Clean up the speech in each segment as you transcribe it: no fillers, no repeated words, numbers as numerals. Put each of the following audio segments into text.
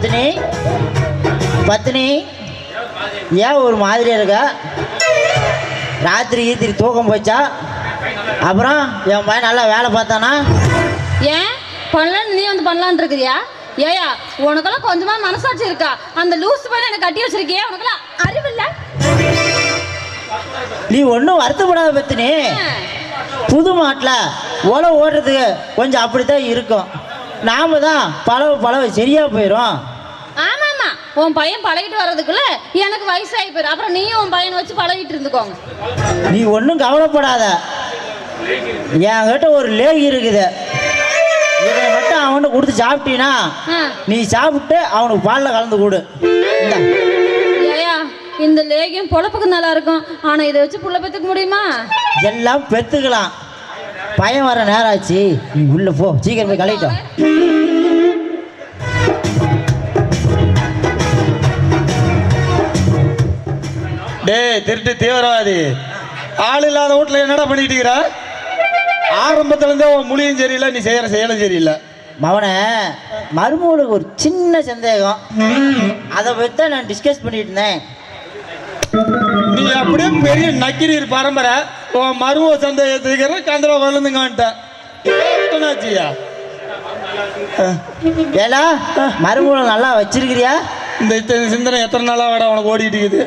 பத்தினி பத்தினி ஏன் ஒரு மாதிரியா இருக்கா? ராத்திரி ஈத்திரி தூக்கம் போச்சா? அப்புறம் என் பையன் நல்லா வேலை பார்த்தானா? ஏன் பண்ணலான்னு நீ வந்து பண்ணலான் இருக்கிறியா? ஏயா உனக்கெல்லாம் கொஞ்சமா மனசாட்சி இருக்கா? அந்த லூஸ் பையனை எனக்கு கட்டி வச்சிருக்கியே, உனக்கெல்லாம் அறிவில்ல? நீ ஒன்றும் வருத்தப்படாத பத்தினி. புது மாட்டில் உழவு ஓடுறதுக்கு கொஞ்சம் அப்படித்தான் இருக்கும். நாம தான் பழவு சரியா போயிடும். ஆமாம்மா, உன் பையன் பழகிட்டு வர்றதுக்குள்ள எனக்கு வயசாகி போயிடும். அப்புறம் நீயும் உன் பையனை வச்சு பழகிட்டு இருந்துக்கோங்க. நீ ஒன்றும் கவலைப்படாத. என்கிட்ட ஒரு லேகி இருக்குது. இதை மட்டும் அவன்கிட்ட கொடுத்து சாப்பிட்டீன்னா நீ சாப்பிட்டு அவனுக்கு பாலில் கலந்து கொடு. ஏயா இந்த லேகியம் பொழப்புக்கு நல்லா இருக்கும், ஆனா இதை வச்சு புள்ள பெற்றுக்க முடியுமா? எல்லாம் பெற்றுக்கலாம். பையன் வர நேரம் ஆச்சு, நீ உள்ள போ, சீக்கிரம் போய் கழிட்டோம். டேய் திருட்டு தீவிரவாதி, ஆள் இல்லாத வீட்டில் என்னடா பண்ணிட்டு இருக்கிற? ஆரம்பத்துலேருந்தே உன் மொழியும் சரியில்லை, நீ செய்கிற செயலும் சரியில்லை. மவனை மருமகளுக்கு ஒரு சின்ன சந்தேகம், அதை பற்றி தான் நான் டிஸ்கஸ் பண்ணிட்டு இருந்தேன். நீ அப்படியே பெரிய நக்கிரீர் பரம்பரை, உன் மருமக சந்தேகத்துக்கிற கந்தரா வரலந்துங்கன்ட்டாச்சியா? ஏலா மருமகளை நல்லா வச்சிருக்கிறியா? இந்த சிந்தனை எத்தனை நாளாக வேடா உனக்கு ஓடிட்டு இருக்குது?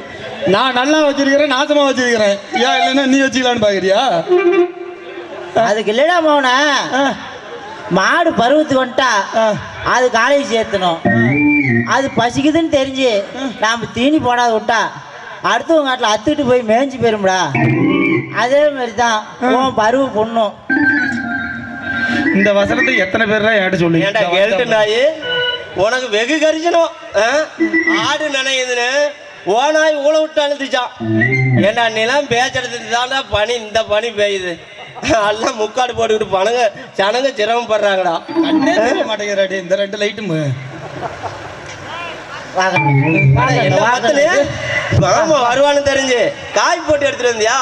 நான் நல்லா வச்சிருக்கிறேன், நாசமாக வச்சிருக்கிறேன். ஏன் இல்லைன்னா நீ வச்சுக்கலான்னு பார்க்குறியா? அதுக்கு இல்லைடா மவனை, மாடு பருவத்துக்கு வந்துட்டா அது காலேஜ் சேர்த்தணும். அது பசிக்குதுன்னு தெரிஞ்சு நாம் தீனி போடாத விட்டா அடுத்தவங்க காட்டில் அத்துக்கிட்டு போய் மேய்ஞ்சி போயிரும்டா. அதே மாதிரி தான் உன் பருவ பொண்ணும். இந்த வசனத்தை எத்தனை பேர் என்கிட்ட சொல்லி கேட்டு நாய் உனக்கு வெகு கரிசனம். ஆடு நினைக்குதுன்னு ஓனாய் ஊழ விட்டு அழுதுச்சான். ஏன்னா நிலம் பேச்செடுத்துட்டு தாண்டா பனி, இந்த பனி பெய்யுது. எல்லாம் முக்காடு போட்டுக்கிட்டு பணங்க ஜனங்க சிரமப்படுறாங்கடா. கண்ணே தெரிய மாட்டேங்கிறாடி இந்த ரெண்டு லைட்டும். ஆமா வருவான்னு தெரிஞ்சு காய் போட்டு எடுத்துட்டு வந்தியா?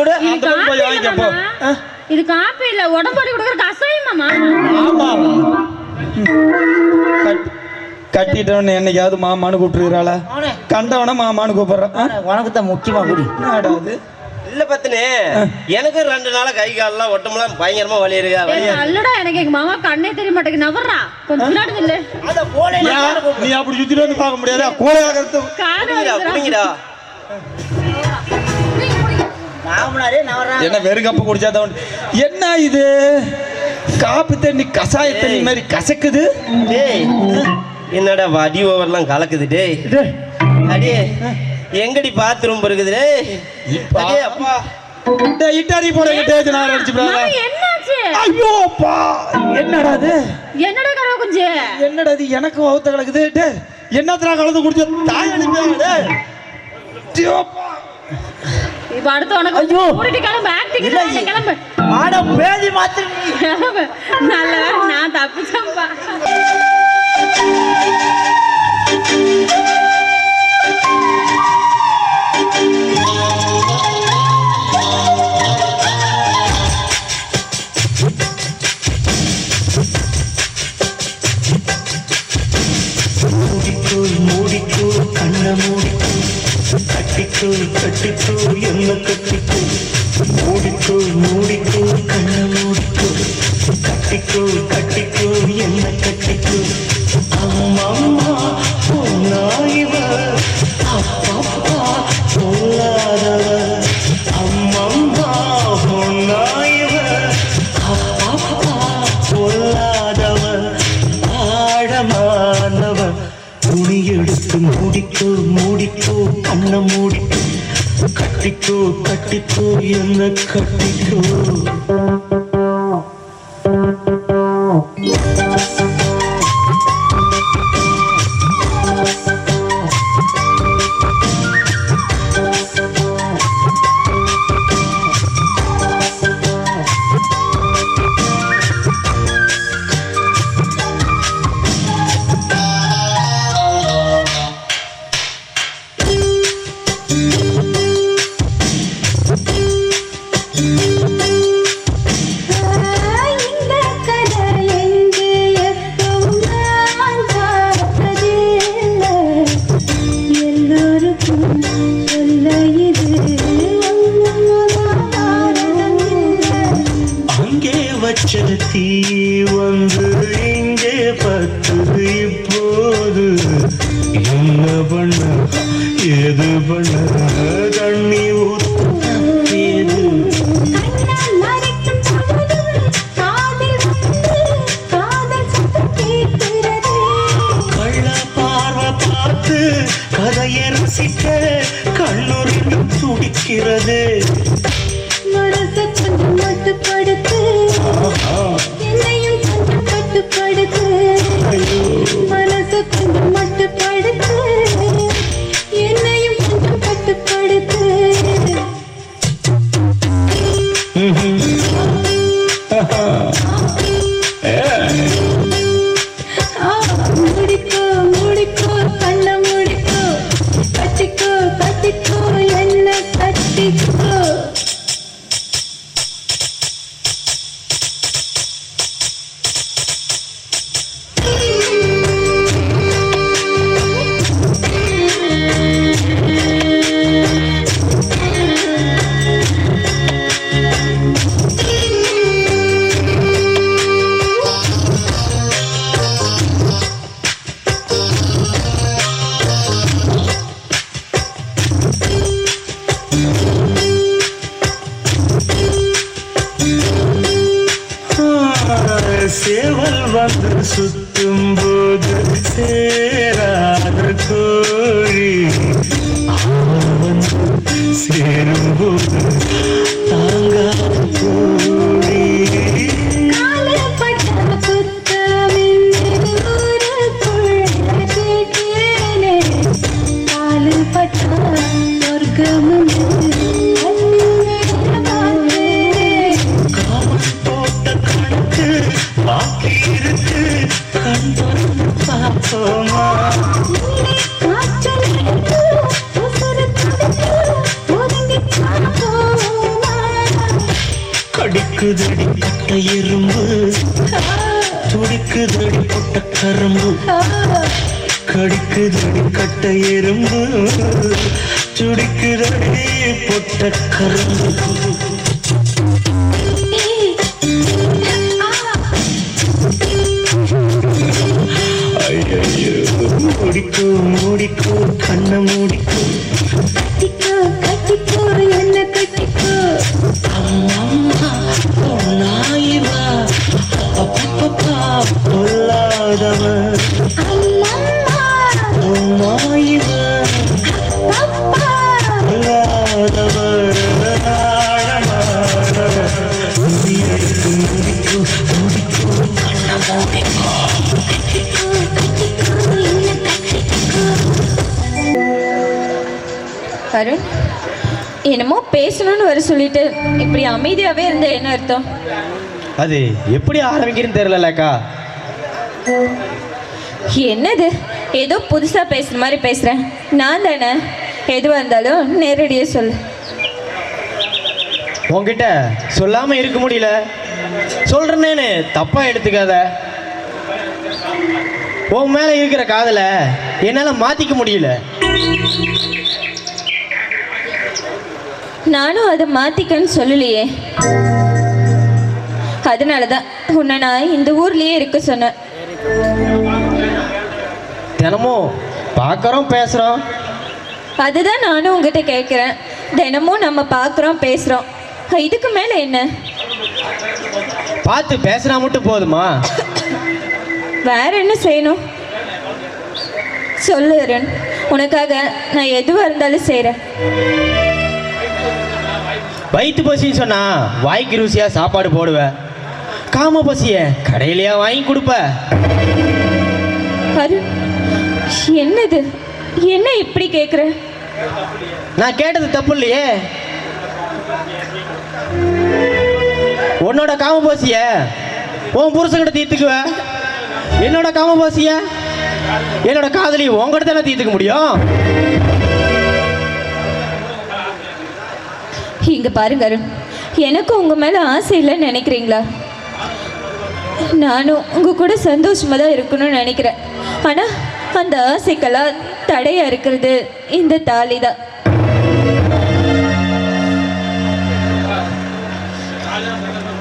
கூட இது காப்பி இல்ல, உடம்பு கொடுக்குற கசாயமாமா. கட்டிட்டவன என்னைக்காவது மாமான்னு கூப்பிட்டுருக்கிறாளா? கண்டவன மாமான்னு கூப்பிடுறான். உனக்கு தான் முக்கியமா கூடி அது இல்ல பத்தினே. எனக்கு 2 நாளா கை காலெல்லாம் ஒட்டமெல்லாம் பயங்கரமா வலி இருக்கா. அல்லடா எனக்கு எங்க மாமா கண்ணே தெரிய மாட்டேங்குது. நவர்றா கொஞ்சம் முன்னாடி இல்ல. அத போலே நீ அப்படி சுத்திட்டு வந்து பார்க்க முடியாதா? கோலையாகறது குடிங்கடா. மாமனாரே நவர்றா. என்ன வெறும் கப்பு குடிச்சாதான் என்ன இது? காப்பி தண்ணி கசாய தண்ணி மாதிரி கசக்குது. டேய் என்னடா வடி ஓவர்லாம் கலக்குது. டேய் அடே எங்கடி பாத்ரூம் இருக்குது? டேய் அப்பா டேய் இட்டாரி போடுங்க. டேய் நான் அடிச்சு போறேன். என்னாச்சு? ஐயோ அப்பா என்னடா இது? என்னடா கரவ குஞ்சு? என்னடா இது? எனக்கு வவுத்த கலக்குது. டேய் என்னத்தடா கலந்து குடிச்ச? தாய் அடிப்பேன். டேய் டியோப்பா இப்ப அடுத்து உனக்கு ஐயோ ஓடிட்டு கிளம்பு. ஆக்டிங் இல்ல கிளம்பு. ஆட பேதி மாத்திரம் நீ. நல்ல வேளை நான் தப்பிச்சேன்பா. மூடிக்கோ கண்ண மூடிக்கோ, கட்டிக்கோ கட்டிக்கோ என்ன கட்டிக்கோ. மூடிக்கோ மூடிக்கோ கண்ண மூடிக்கோ, கட்டிக்கோ கட்டிக்கோ என்ன கட்டிக்கோ. அம்மம்மா பொன்னாயிவ, அப்பப்பா சொல்லாதவ. அம்மம்மா பொன்னாயிவ, அப்பப்பா சொல்லாதவ. ஆழமானவ துணி எடுத்து மூடிக்கோ மூடிக்கோ கண்ண மூடிக்கோ. கட்டிக்கோ கட்டிக்கோ என்ன கட்டிக்கோ. பண்ண ஏது பண்ண தண்ணி ஊத்த ஏது கள்ள பார்வை பார்த்து கதையை ரசிக்க கண்ணுரில் துடிக்கிறது. மனசு கொஞ்சம் மட்டுப்படுத்து, என்னையும் கொஞ்சம் கட்டுப்படுத்து. மனசு கொஞ்சம் மட்டுப்படுத்து, என்னையும் கொஞ்சம் கட்டுப்படுத்து. முடிக்கோ முடிக்கோ கண்ண முடிக்கோ, கட்டிக்கோ கட்டிக்கோ என்ன கட்டிக்கோ. சேவல் வந்து சுத்தும் போது சேராத கோழி அவள் வந்து சேரும் போது தாங்காத கோழி. காலப்பட்ட புத்தமின் ஊருக்குள்ள கேட்டேனே, காலப்பட்ட சொர்க்கமும் பாக்கி இருக்கு கண் திறந்து பார்ப்போமா. கடிக்குதடி கட்ட எறும்பு, துடிக்குதடி பொட்ட கரும்பு. கடிக்குதடி கட்ட எறும்பு, துடிக்குதடி பொட்ட கரும்பு. மூடிக்கோ மூடிக்கோ கண்ண மூடிக்கோ, கட்டிக்கோ கட்டிக்கோ என்ன கட்டிக்கோ. அம்மா நாயிவா அப்பப்பா பொல்லாதவன். நாயிவா பொல்லாதவர் மூடிக்கோ மூடிக்கோ மூடிக்கோ கண்ண மூடிக்கோ. அருண், என்னமோ பேசணும்னு வர சொல்லிட்டு இப்படி அமைதியாவே இருந்த என்ன அர்த்தம்? அது எப்படி ஆரம்பிக்கிறேன்னு தெரியலக்கா. என்னது ஏதோ புதுசா பேசுற மாதிரி பேசுறேன். நான் தானே, எதுவாக இருந்தாலும் நேரடியாக சொல்லு. உன்கிட்ட சொல்லாம இருக்க முடியல. சொல்றேன்னு தப்பா எடுத்துக்காத. உன் மேல இருக்கிற காதல என்னால மாத்திக்க முடியல. நானும் அதை மாத்திக்கன்னு சொல்லலையே. அதனாலதான் உன்னை நான் இந்த ஊர்லயே இருக்க சொன்னேன். தினமும் பார்க்கறோம் பேசுறோம். அதுதான் நானும் உங்ககிட்ட கேட்குறேன். தினமும் நம்ம பார்க்குறோம் பேசுகிறோம், இதுக்கு மேலே என்ன? பார்த்து பேசினா மட்டும் போதுமா? வேற என்ன செய்யணும் சொல்லு அருண். உனக்காக நான் எதுவாக இருந்தாலும் செய்கிறேன். வயிற்று பசின்னு சொன்னா வாய்க்கு ருசியா சாப்பாடு போடுவேன். காம பசிய கடையிலையா வாங்கி கொடுப்ப. அருண், என்னது, என்ன இப்படி கேட்குற? நான் கேட்டது தப்பு இல்லையே. உன்னோட காம பசிய உன் புருஷங்கிட்ட தீர்த்துக்குவ. என்னோட காம பசிய என்னோட காதலி உங்ககிட்ட தானே தீர்த்துக்க முடியும். இங்க பாருங்க அருண், எனக்கு உங்க மேல ஆசை இல்லைன்னு நினைக்கிறீங்களா? நானும் உங்க கூட சந்தோஷமா தான் இருக்கணும்னு நினைக்கிறேன். ஆனா அந்த ஆசைக்கெல்லாம் தடையா இருக்கிறது இந்த தாலி தான்.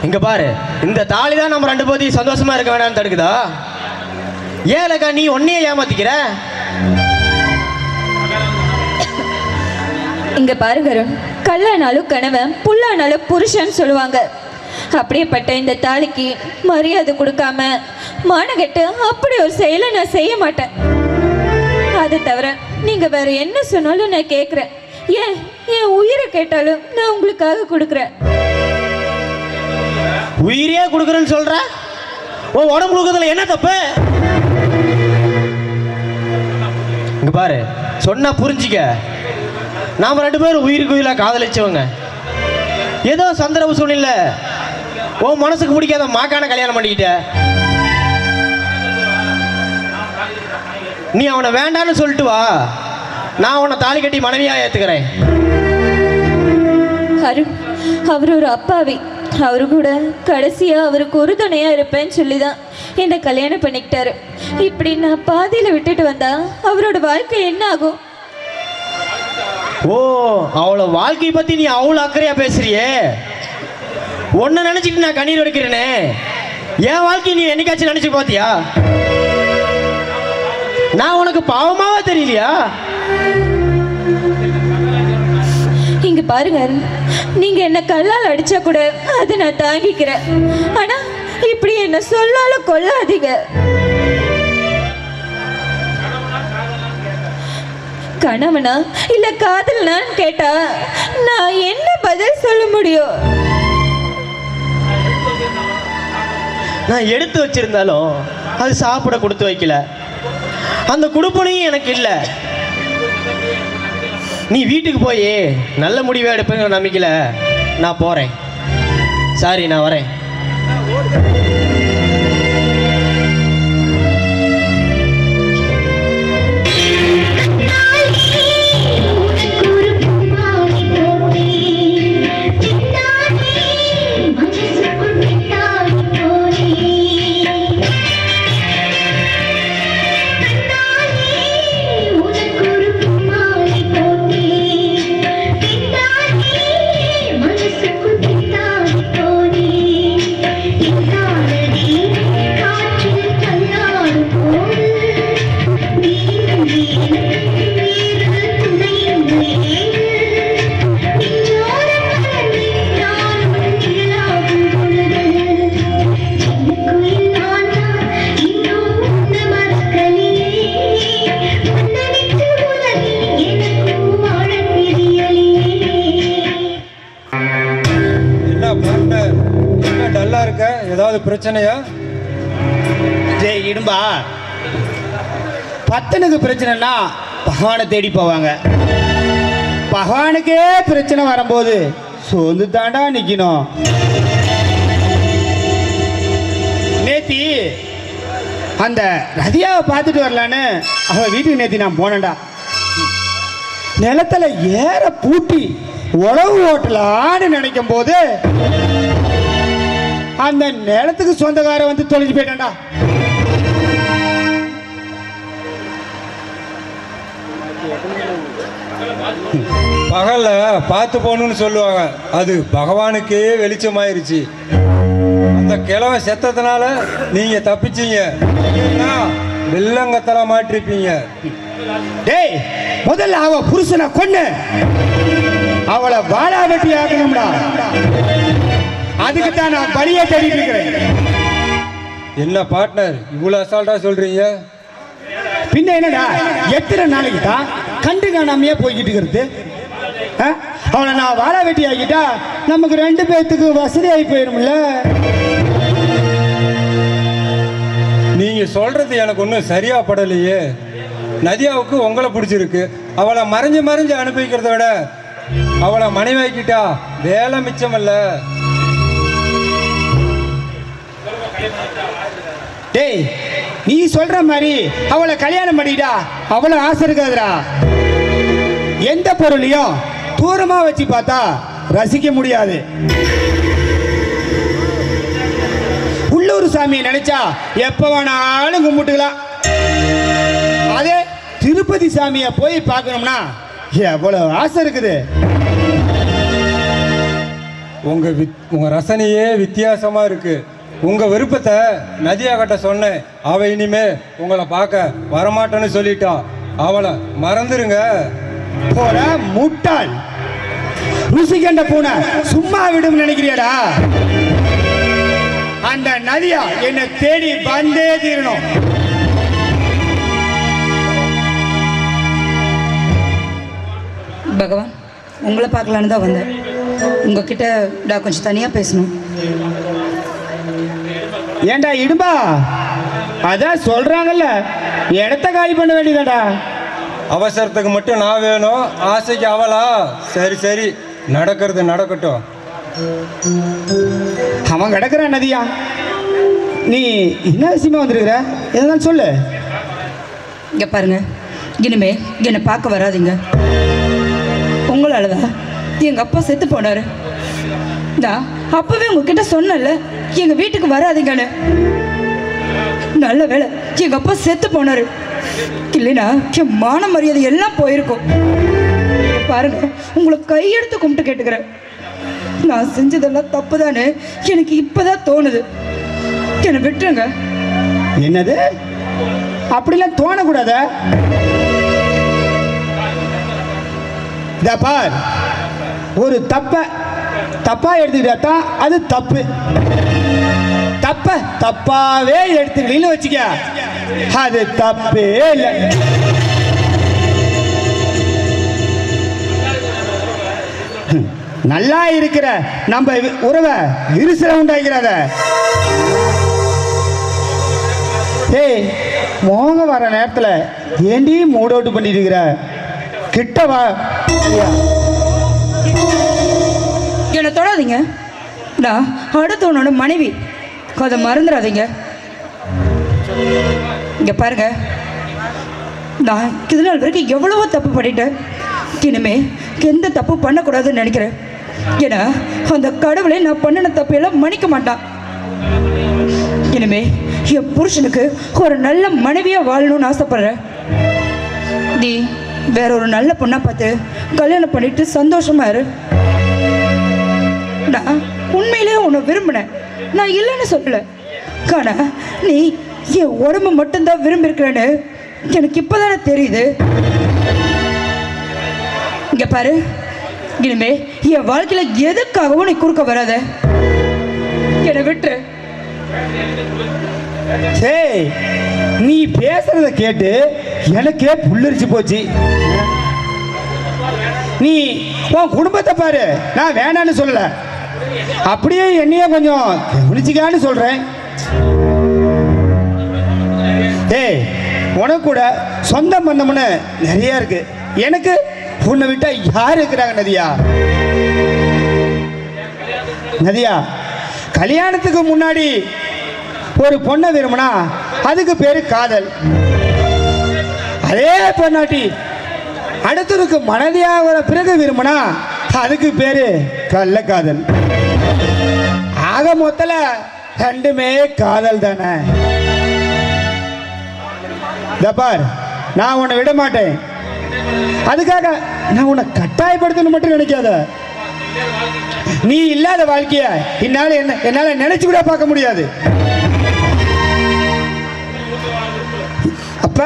இங்க பாரு, இந்த தாலி தான் நம்ம ரெண்டு பேரும் சந்தோஷமா இருக்க வேணாம்னு தடுக்குதா? ஏலக்கா நீ ஒன்னையே ஏமாத்திக்கிற. இங்க பாருங்க அருண், கல்லானாலும் கணவன், புல்லானாலும் புருஷன் சொல்லுவாங்க. அப்படியேப்பட்ட இந்த தாலிக்கு மரியாதை கொடுக்காம மானகட்டு அப்படி ஒரு செயலை நான் செய்ய மாட்டேன். அதை தவிர நீங்க வேற என்ன சொன்னாலும் நான் கேட்குறேன். ஏன் என் உயிரை கேட்டாலும் நான் உங்களுக்காக கொடுக்குறேன். உயிரே கொடுக்குறேன்னு சொல்ற? உன் உடம்பு கொடுக்கறதுல என்ன தப்பு? இங்க பாரு, சொன்னா புரிஞ்சிக்க. நாம 2 பேரும் உயிருக்கு உயிரா காதலிச்சவங்க. ஏதோ சந்தர்ப்ப சூழ்நிலை உன் மனசுக்கு பிடிக்காத மாக்கான கல்யாணம் பண்ணிக்கிட்ட. நீ அவனை வேண்டான்னு சொல்லிட்டு வா, நான் உன்னை தாலி கட்டி மனைவியா ஏத்துக்கிறேன். அருண், அவர் ஒரு அப்பாவி. அவரு கூட கடைசியா அவருக்கு ஒரு துணையா இருப்பேன்னு சொல்லிதான் என்னை கல்யாணம் பண்ணிக்கிட்டாரு. இப்படி நான் பாதியில விட்டுட்டு வந்தா அவரோட வாழ்க்கை என்ன ஆகும்? ஓ, அவளை வாழ்க்கையை பத்தி நீ அவ்வளவு அக்கறையா பேசுறியே. ஒன்ன நினைச்சிட்டு நான் கண்ணீர் வடிக்கிறேனே, என் வாழ்க்கையை நீ என்னைக்காச்சும் நினைச்சு பாத்தியா? நான் உனக்கு பாவமாவா தெரியலையா? இங்க பாருங்க அருண், நீங்க என்ன கல்லால் அடிச்சா கூட அதை நான் தாங்கிக்கிறேன். ஆனா இப்படி என்ன சொல்லாலும் கொல்லாதீங்க. கணவனா இல்ல காதலனான்னு கேட்டா நான் என்ன பதில் சொல்ல முடியும்? நான் எடுத்து வச்சிருந்தாலும் அது சாப்பிட கொடுத்து வைக்கல. அந்த குடுப்பனையும் எனக்கு இல்லை. நீ வீட்டுக்கு போய் நல்ல முடிவை எடுப்பேங்கிற நம்பிக்கையில் நான் போறேன். சாரி, நான் வரேன். ஏதாவது பிரச்சனையா? ஜெய் இடும்பா, பத்தனுக்கு பிரச்சனைனா பகவானை தேடி போவாங்க. பகவானுக்கே பிரச்சனை வரும்போது சோர்ந்து தாண்டா நிக்கணும். நேத்தி அந்த ரதியாவை பார்த்துட்டு வரலான்னு அவ வீட்டுக்கு நேத்தி நான் போனேன்டா. நிலத்துல ஏற பூட்டி உழவு ஓட்டலான்னு நினைக்கும் போது அந்த நிலத்துக்கு சொந்தக்கார வந்து தொலைஞ்சு போயிட்டான்டா. பகல்ல பார்த்து போகணும்னு சொல்லுவாங்க, அது பகவானுக்கே வெளிச்சமாயிருச்சு. அந்த கிழவன் செத்ததுனால நீங்க தப்பிச்சீங்க, வெள்ளங்கத்தல மாட்டிருப்பீங்க. டேய், முதல்ல அவ புருஷனை கொன்னு அவளை வாழா வெட்டி ஆகணும்டா. அதுக்கு தான் நான் பலியை தேடிட்டு இருக்கிறேன். என்ன பார்ட்னர், இவ்வளவு அசால்ட்டா சொல்றீங்க? பின்ன என்னடா, எத்தனை நாளைக்கு தான் கண்டு காணாமையே போய்கிட்டு இருக்கிறது? அவனை நான் வாழா வெட்டி ஆகிட்டா நமக்கு 2 பேர்த்துக்கு வசதி ஆகி போயிரும்ல. நீங்க சொல்றது எனக்கு ஒன்றும் சரியா படலையே. நதியாவுக்கு உங்களை பிடிச்சிருக்கு. அவளை மறைஞ்சு மறைஞ்சு அனுப்பிக்கிறத விட அவளை மனைவிக்கிட்டா வேலை மிச்சமல்ல. டேய், நீ சொல்ற மாதிரி அவளை கல்யாணம் பண்ணிட்டா அவ்வளவு ஆசை இருக்காதுடா. எந்த பொருளையும் தூரமா வச்சு பார்த்தா ரசிக்க முடியாது. உள்ளூர் சாமியை நினைச்சா எப்ப வேணாலும் கும்பிட்டுக்கலாம். அதே திருப்பதி சாமியை போய் பார்க்கணும்னா எவ்வளவு ஆசை இருக்குது. உங்க ரசனையே வித்தியாசமா இருக்கு. உங்க விருப்பத்தை நதியா கிட்ட சொன்னேன். அவ இனிமே உங்களை பார்க்க வரமாட்டேன்னு சொல்லிட்டா. அவளை மறந்துருங்க. போற முட்டாள். ருசி கண்ட பூனை சும்மா விடும் நினைக்கிறியாடா? அந்த நதியா என்னை தேடி வந்தே தீரணும். பகவான், உங்களை பார்க்கலான்னு தான் வந்தேன். உங்ககிட்ட நான் கொஞ்சம் தனியாக பேசணும். ஏண்டா இடும்பா, அதான் சொல்றாங்கல்ல, இடத்த காலி பண்ண வேண்டியதாடா. அவசரத்துக்கு மட்டும் நான் வேணும், ஆசைக்கு அவளா? சரி சரி, நடக்கிறது நடக்கட்டும். அவன் கிடக்குறான் நதியா. நீ என்ன விஷயமா வந்திருக்கிற? எதுதான் சொல்லு. இங்கே பாருங்க, இனிமே என்னை பார்க்க வராதீங்க. உங்களால தான் எங்கள் அப்பா செத்து போனார். நான் அப்பவே உங்ககிட்ட சொன்னல எங்கள் வீட்டுக்கு வராதீங்கன்னு. நல்ல வேலை எங்கள் அப்பா செத்து போனார். இல்லைன்னா என் மான மரியாதை எல்லாம் போயிருக்கும். பாருங்க, உங்களை கையெடுத்து கும்பிட்டு கேட்டுக்கிறேன். நான் செஞ்சதெல்லாம் தப்பு தானே எனக்கு இப்போதான் தோணுது. என்னை விட்டுருங்க. என்னது? அப்படிலாம் தோணக்கூடாத. பார், ஒரு தப்பா எடுத்துக்கிட்டா அது தப்பு. தப்பாவே எடுத்துக்கலன்னு வச்சுக்க, அது தப்பே இல்லை. நல்லா இருக்கிற நம்ம உறவை விரிசல உண்டாகிறாத. ஏய், மோக வர நேரத்தில் ஏண்டி மூட் அவுட் பண்ணிட்டு இருக்கிற? கிட்ட வா. என்னை தொடாதீங்க. நான் அடுத்தவனோட மனைவி, அதை மறந்துடாதீங்க. இங்கே பாருங்க, நான் இது நாள் வரைக்கும் எவ்வளவோ தப்பு பண்ணிட்டேன். இனிமே எந்த தப்பு பண்ணக்கூடாதுன்னு நினைக்கிறேன். ஏன்னா அந்த கடவுளை நான் பண்ணின தப்பையெல்லாம் மன்னிக்க மாட்டான். இனிமே என் புருஷனுக்கு ஒரு நல்ல மனைவியாக வாழணும்னு ஆசைப்படுறேன். நீ வேற ஒரு நல்ல பொண்ணா பார்த்து கல்யாணம் பண்ணிட்டு சந்தோஷமா இரு. நான் உண்மையிலேயே உன்னை விரும்பினேன், நான் இல்லைன்னு சொல்லல. ஆனா நீ என் உடம்பு மட்டும்தான் விரும்பி இருக்கிறேன்னு எனக்கு இப்பதானே தெரியுது. இங்க பாரு, இனிமே என் வாழ்க்கையில எதுக்காகவும் நீ குறுக்க வராத. என்னை விட்டு. சரி, நீ பேசுறத கேட்டு எனக்கே புல்லரிச்சு போச்சு. நீ உன் குடும்பத்தை பாரு, நான் வேணான்னு சொல்லல. அப்படியே என்னையே கொஞ்சம் கவனிச்சுக்கான்னு சொல்றேன். ஏய், உனக்கு கூட சொந்த பந்தம்னு நிறைய இருக்கு. எனக்கு உன்னை விட்டா யார் இருக்கிறாங்க நதியா? நதியா, கல்யாணத்துக்கு முன்னாடி ஒரு பொண்ணை விரும்பினா அதுக்கு பேரு காதல். அதே பொண்ணாட்டி அடுத்ததுக்கு மனதியாக பிறகு விரும்பினா அதுக்கு பேரு கள்ளக்காதல். ஆக மொத்தல ரெண்டுமே காதல் தானே. பார், நான் உன்னை விட மாட்டேன். அதுக்காக நான் உன்னை கட்டாயப்படுத்தணும் மட்டும் நினைக்காத. நீ இல்லாத வாழ்க்கைய என்னால நினைச்சு கூட பார்க்க முடியாது. அப்ப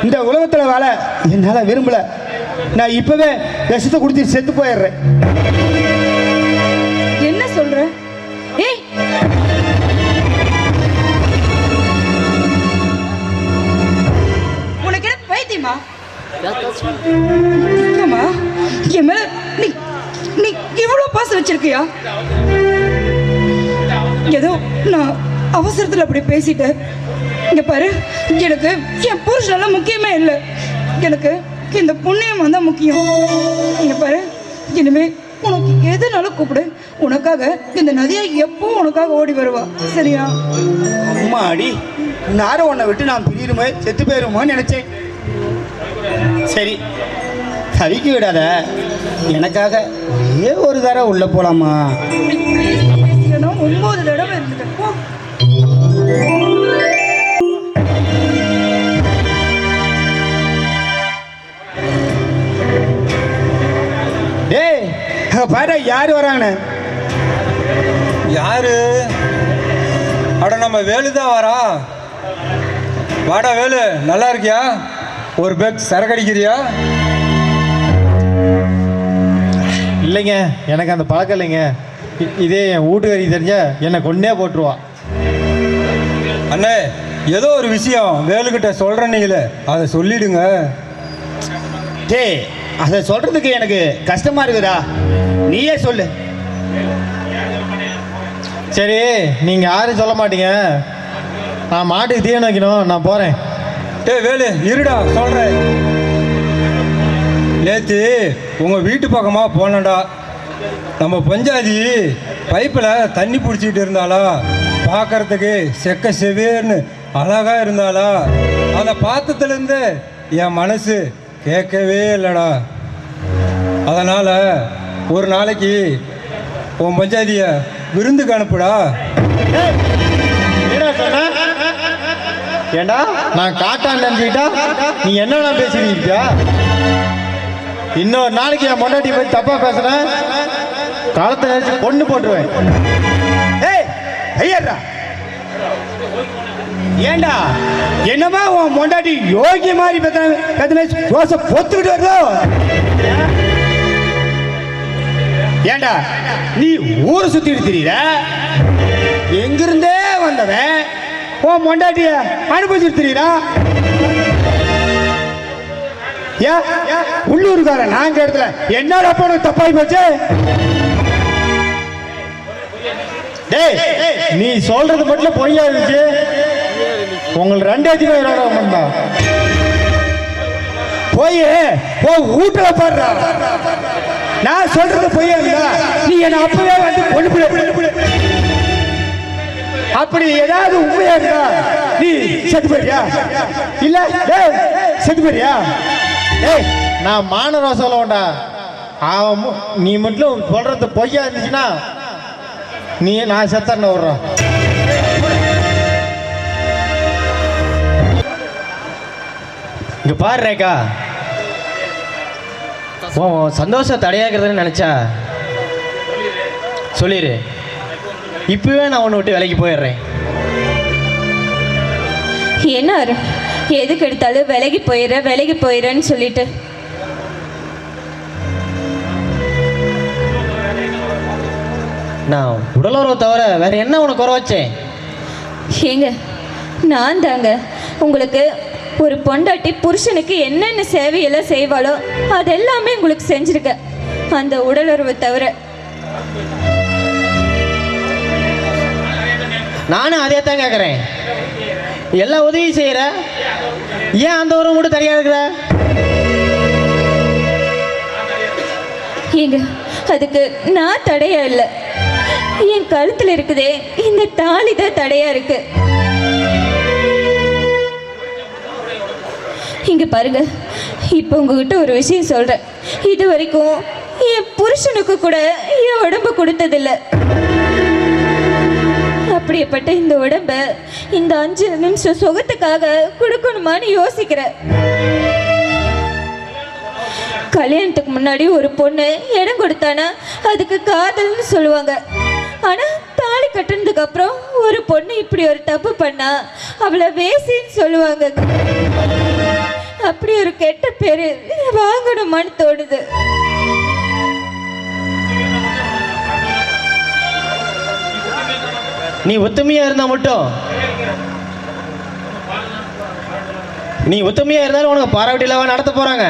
இந்த உலகத்துல வாழ என்னால விரும்பல. நான் இப்பவே விஷத்தை குடிச்சு செத்து போயிடுறேன். என்ன சொல்ற? ஏய், உனக்கு என்ன பைத்தியமா? ஏம்மா, என் மேல நீ இவ்வளவு பாசம் வச்சிருக்கியா? ஏதோ நான் அவசரத்தில் அப்படி பேசிட்டேன். இங்க பாரு, எனக்கு என் புருஷனெல்லாம் முக்கியமே இல்லை. எனக்கு இந்த புண்ணியம் தான் முக்கியம். இங்க பாரு, இனிமே உனக்கு எதுனாலும் கூப்பிடு. உனக்காக இந்த நதியா எப்போ உனக்காக ஓடி வருவா, சரியா? அம்மா அடி, நாரும் உன்னை விட்டு நான் பிரியுமே செத்து போயிருமோன்னு நினைச்சேன். சரி, தவிக்க விடாத. எனக்காக ஒரே ஒரு தடவை உள்ள போலாமா? 9 தடவை இருந்துட்டேன். டேய், பாரு யாரு வராங்கன்னு. யாரு? அட, நம்ம வேலு தான் வரா. வாடா வேலு, நல்லா இருக்கியா? ஒரு பேக் சரக்கு அடிக்கிறியா? இல்லைங்க, எனக்கு அந்த பழக்கம் இல்லைங்க. இதே என் வீட்டுக்காரி தெரிஞ்சா என்னை கொன்னே போட்டுருவா. அண்ணே, ஏதோ ஒரு விஷயம் வேலுக்கிட்ட சொல்கிறேன்னீங்களே, அதை சொல்லிடுங்க. டேய், அதை சொல்றதுக்கு எனக்கு கஷ்டமா இருக்குதா, நீயே சொல்லு. சரி, நீங்கள் யாரும் சொல்ல மாட்டீங்க. நான் மாட்டுக்கு தீவனம் வைக்கணும், நான் போகிறேன். டேய் வேலு, இருடா சொல்கிறேன். நேற்று உங்கள் வீட்டு பக்கமாக போனடா. நம்ம பஞ்சாதி பைப்பில் தண்ணி பிடிச்சிக்கிட்டு இருந்தாளா, பார்க்கறதுக்கு செக்க செவேர்னு அழகாக இருந்தாளா. அதை பார்த்ததுலேருந்து என் மனசு கேட்கவே இல்லைடா. அதனால் ஒரு நாளைக்கு உன் பஞ்சாதியை விருந்துக்கு அனுப்புடா. என்ன சொன்ன? ஏண்டா நான் காட்டான்னு நினச்சிக்கிட்டா நீ என்னென்ன பேசிக்கிட்டியா? இன்னொரு நாளைக்கு என் முன்னாடி போய் தப்பாக பேசுகிறேன், காலத்தை நினச்சி பொண்ணு போட்டுருவேன். ஏய் ஐயர்ரா, ஏண்டா என்னமா உன் மொண்டாட்டி யோகி மாதிரி பெத்தனை தோசை பொத்துக்கிட்டு வருதோ? ஏண்டா நீ ஊரை சுத்திட்டு திரியிற, எங்கிருந்தே வந்தவன் உன் மொண்டாட்டிய அனுபவிச்சுட்டு திரியிறா. ஏன் உள்ளூருக்கார நாங்க இடத்துல என்னடா போன தப்பாய் போச்சு? டேய், நீ சொல்றது மட்டும் பொய்யா இருந்துச்சு. உங்களுக்கு 2 அதிகம் போய் வீட்டுல பாடுறா. நான் சொல்றது பொய்யா இருந்தா நீ என்ன அப்பவே வந்து பொண்ணு அப்படி ஏதாவது உண்மையா இருந்தா நீ செத்து போறியா? இல்ல செத்து போறியா? ஏய், நான் மானரம் சொல்ல வேண்டாம். நீ மட்டும் சொல்றது பொய்யா இருந்துச்சுன்னா நீ நான் செத்தன விடுறேன். இங்க பாரு ரேகா, சந்தோஷம் தடையாக்குறதுன்னு நினைச்சா சொல்லிடு. இப்பவே நான் உன்னை விட்டு விலைக்கு போயிடுறேன். என்ன அருண், எதுக்கு எடுத்தாலும் விலகி போயிடுறேன்னு சொல்லிட்டு. நான் உடலுறவு தவிர வேற என்ன உனக்கு குறை வச்சேன்? ஏங்க, நான் தாங்க உங்களுக்கு ஒரு பொண்டாட்டி புருஷனுக்கு என்னென்ன சேவையெல்லாம் செய்வாளோ அதெல்லாமே உங்களுக்கு செஞ்சிருக்க, அந்த உடலுறவை தவிர. நானும் அதே தான் கேட்குறேன். எல்லா உதவியும் செய்கிற, ஏன் அந்த உறவு மட்டும் தனியாக இருக்கிற? ஏங்க, அதுக்கு நான் தடையா இல்லை, என் கழுத்துல இருக்குதே இந்த தாலி தான் தடையா இருக்கு. இங்க பாருங்க, இப்போ உங்ககிட்ட ஒரு விஷயம் சொல்றேன். இது வரைக்கும் என் புருஷனுக்கு கூட என் உடம்பு கொடுத்ததில்லை. அப்படியேப்பட்ட இந்த உடம்ப இந்த 5 நிமிஷம் சுகத்துக்காக கொடுக்கணுமான்னு யோசிக்கிறேன். கல்யாணத்துக்கு முன்னாடி ஒரு பொண்ணு இடம் கொடுத்தானா அதுக்கு காதல்னு சொல்லுவாங்க. ஆனா தாலி கட்டினதுக்கு அப்புறம் ஒரு பொண்ணு இப்படி ஒரு தப்பு பண்ணா அவளை வேசின்னு சொல்லுவாங்க. அப்படி ஒரு கெட்ட பேரு வாங்கணுமான்னு தோணுது. நீ ஒத்துமையா இருந்தா மட்டும், நீ ஒத்துமையா இருந்தாலும் உனக்கு பாராட்டிலாவா நடத்த போறாங்க.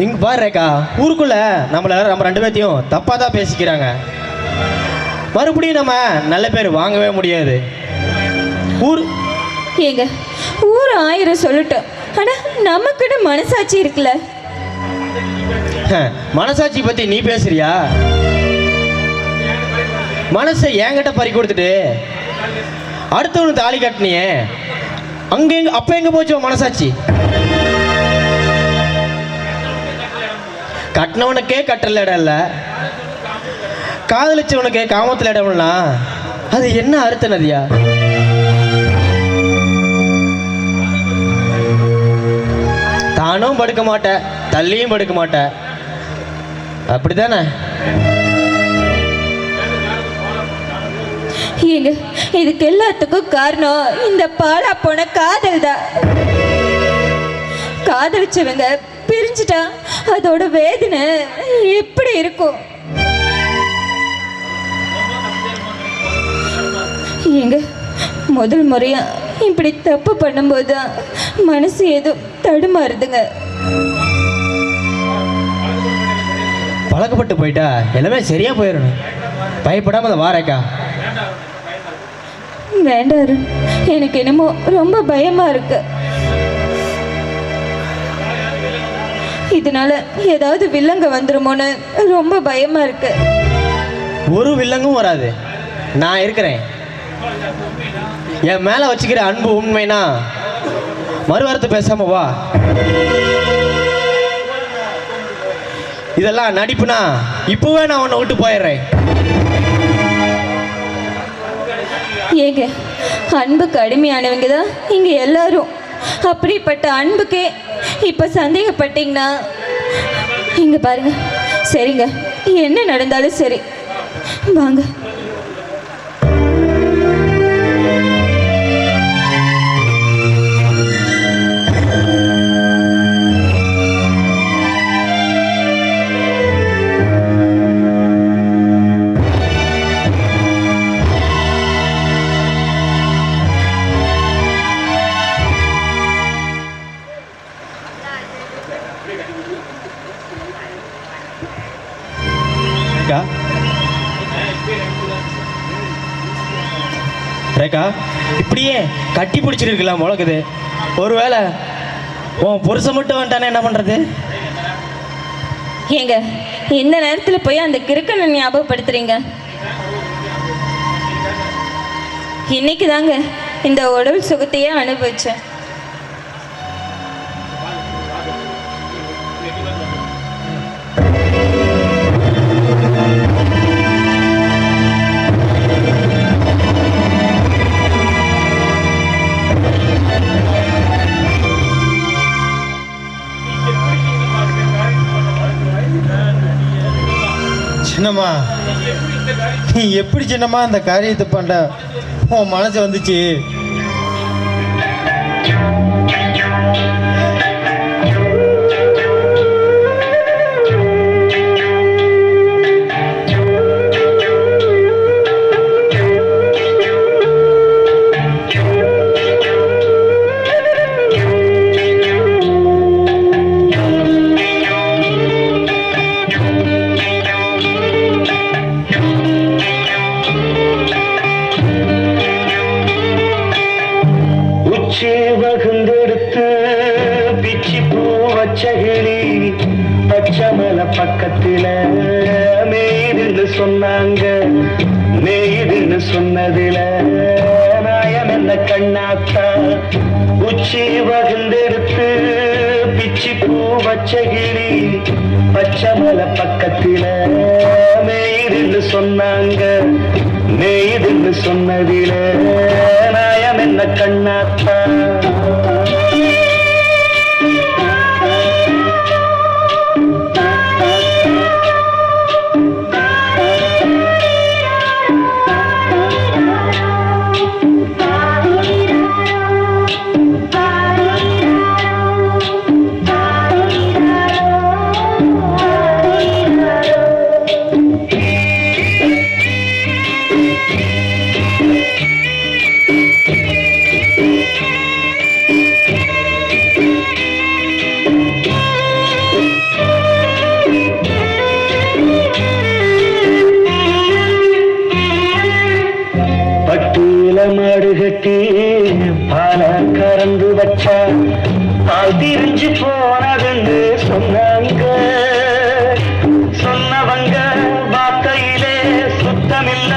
இங்க பாரு ரேகா, ஊருக்குள்ள நம்ம 2 பேர்த்தையும் தப்பா தான் பேசிக்கிறாங்க. மறுபடியும் நம்ம நல்ல பேர் வாங்கவே முடியாது. ஏங்க, ஊர் 1000 சொல்லட்டும், ஆனா நமக்குன்னு மனசாட்சி இருக்குல்ல. மனசாட்சி பத்தி நீ பேசுறியா? மனசை என்கிட்ட பறி கொடுத்துட்டு அடுத்தவனு தாலி கட்டினியே, அப்ப எங்க போச்சு மனசாட்சி? கட்டினவனுக்கே கட்டல இடம் இல்ல, காதலிச்சவனுக்கு காமத்துல இடம்னா அது என்ன அர்த்த நதியா? தானும் படுக்க மாட்ட, தள்ளியும் படுக்க மாட்ட, அப்படித்தானே? ஏங்க, இதுக்கு எல்லாத்துக்கும் காரணம் இந்த பாலா போன காதல் தான். காதலிச்சவங்க பிரிஞ்சுட்டா அதோட வேதனை எப்படி இருக்கும்? எங்க முதல் முறையா இப்படி தப்பு பண்ணும்போது தான் மனசு ஏதோ தடுமாறுதுங்க. பழக்கப்பட்டு போயிட்டா எல்லாமே சரியா போயிடணும். பயப்படாம அதை வாரேக்கா. வேண்டாரு, எனக்கு என்னமோ ரொம்ப பயமா இருக்கு. இதனால ஏதாவது வில்லங்க வந்துருமோன்னு ரொம்ப பயமா இருக்கு. ஒரு வில்லங்கும் வராது, நான் இருக்கிறேன். என் மேல வச்சுக்கிற அன்பு உண்மைனா மறுவாரத்தை பேசாம வா. இதெல்லாம் நடிப்புனா இப்பவே நான் உன்னை விட்டு போயிடுறேன். ஏங்க, அன்புக்கு அடிமையானவங்க தான் இங்க எல்லாரும். அப்படிப்பட்ட அன்புக்கே இப்ப சந்தேகப்பட்டீங்கன்னா இங்க பாருங்க. சரிங்க, என்ன நடந்தாலும் சரி, வாங்க. ரேகா, இப்படியே கட்டி பிடிச்சிருக்கலாம் முழக்குது. ஒருவேளை உன் புருஷன் மட்டும் வந்துட்டானே என்ன பண்றது? ஏங்க, இந்த நேரத்தில் போய் அந்த கிறுக்கனை ஞாபகப்படுத்துறீங்க. இன்னைக்கு தாங்க இந்த உடல் சுகத்தையே அனுபவிச்சேன். சின்னம்மா, நீ எப்படி சின்னம்மா அந்த காரியத்தை பண்ண உன் மனசு வந்துச்சு? பச்சமல பக்கத்தில மேய்துன்னு சொன்னாங்க. மேய்துன்னு சொன்னதில நாயம் என்ன கண்ணாத்தா? உச்சி வகுந்தெடுத்து பிச்சி பூ வச்சகிளி பச்சமல பக்கத்தில மேய்துன்னு சொன்னாங்க. மேய்துன்னு சொன்னதில நாயம் என்ன கண்ணாத்தா? மாடுகட்டி பால கறந்து வச்சா பால் திரிஞ்சு போனதுன்னு சொன்னாங்க. சொன்னவங்க வாக்கையிலே சுத்தமில்ல.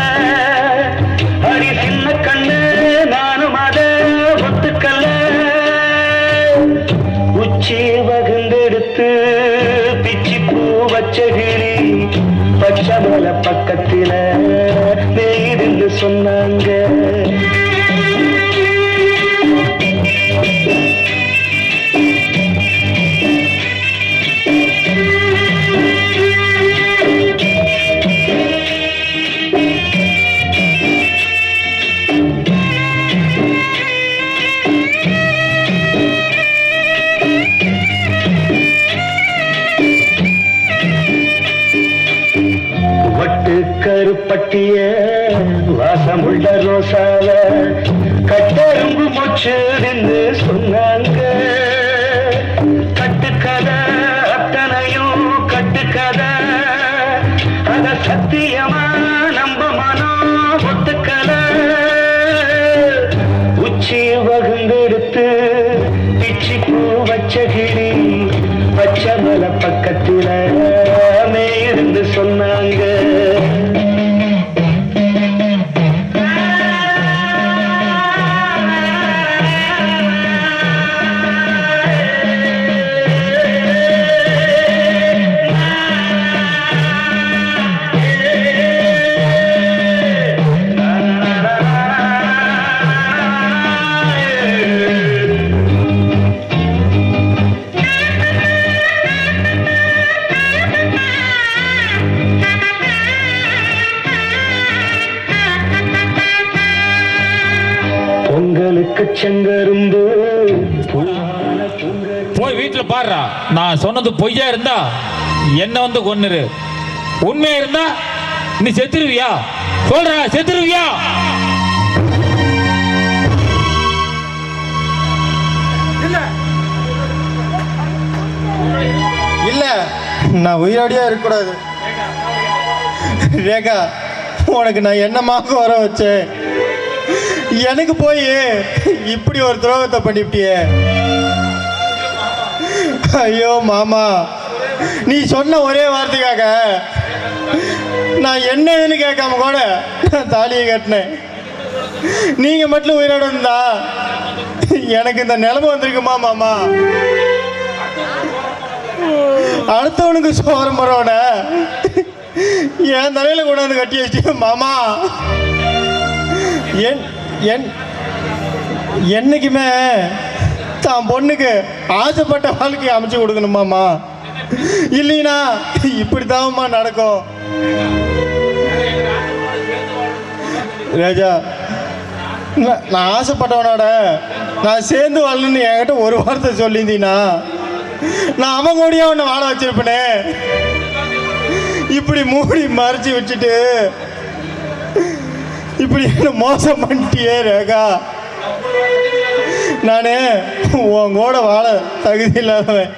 அடி சின்ன கண்ணு நானும் அத ஒத்துக்கல்ல. உச்சி வகுந்தெடுத்து பிச்சி பூ வச்சகிளி பச்சமல பக்கத்தில மேய்துன்னு சொன்னாங்க. ரோசாவ கட்டெரும்பு மொச்சுன்னு சொன்னாங்க. கட்டுக்கதை அத்தனையும் கட்டுக்கதை, அத சத்தியமா நம்ப மனம் ஒத்துக்கல. உச்சி வகுந்தெடுத்து பிச்சி பூ வச்ச கிளி பச்சை மலை பக்கத்துல மேயிருந்து சொன்னாங்க. பொங்கலுக்கு செங்கரும்பு போய் வீட்டுல பாடுறா. நான் சொன்னது பொய்யா இருந்தா என்ன வந்து கொன்னுரு, உண்மையா இருந்தா நீ செத்துருவியா? சொல்ற, செத்துருவியா? இல்ல, நான் உயிரோடியா இருக்கக்கூடாது. ரேகா, உனக்கு நான் என்னமாக வர வச்சேன், எனக்கு போய் இப்படி ஒரு துரோகத்தை பண்ணிவிட்டியே. ஐயோ மாமா, நீ சொன்ன ஒரே வார்த்தைக்காக நான் என்னன்னு கேட்காம கூட நான் தாலியை கட்டினேன். நீங்க மட்டும் உயிரோட இருந்தா எனக்கு இந்த நிலைமை வந்திருக்குமா மாமா? அடுத்தவனுக்கு சோரம் போறவன என் தலையில கொண்டாந்து கட்டி வச்சு மாமா. என்னைக்குமே தான் பொண்ணுக்கு ஆசைப்பட்ட வாழ்க்கையை அமைச்சு கொடுக்கணுமாம்மா, இல்லைன்னா இப்படித்தான்மா நடக்கும். ராஜா, நான் ஆசைப்பட்டவனோட நான் சேர்ந்து வாழணும்னு என்கிட்ட ஒரு வார்த்தை சொல்லியிருந்தீங்கன்னா நான் அவன் கூடயே உன்னை வாழ வச்சிருப்பேனே. இப்படி மூடி மறைச்சி வச்சுட்டு இப்படி என்ன மோசம் பண்ணிட்டியே ரேகா. நானே உன் கூட வாழ தகுதி இல்லாதவன்.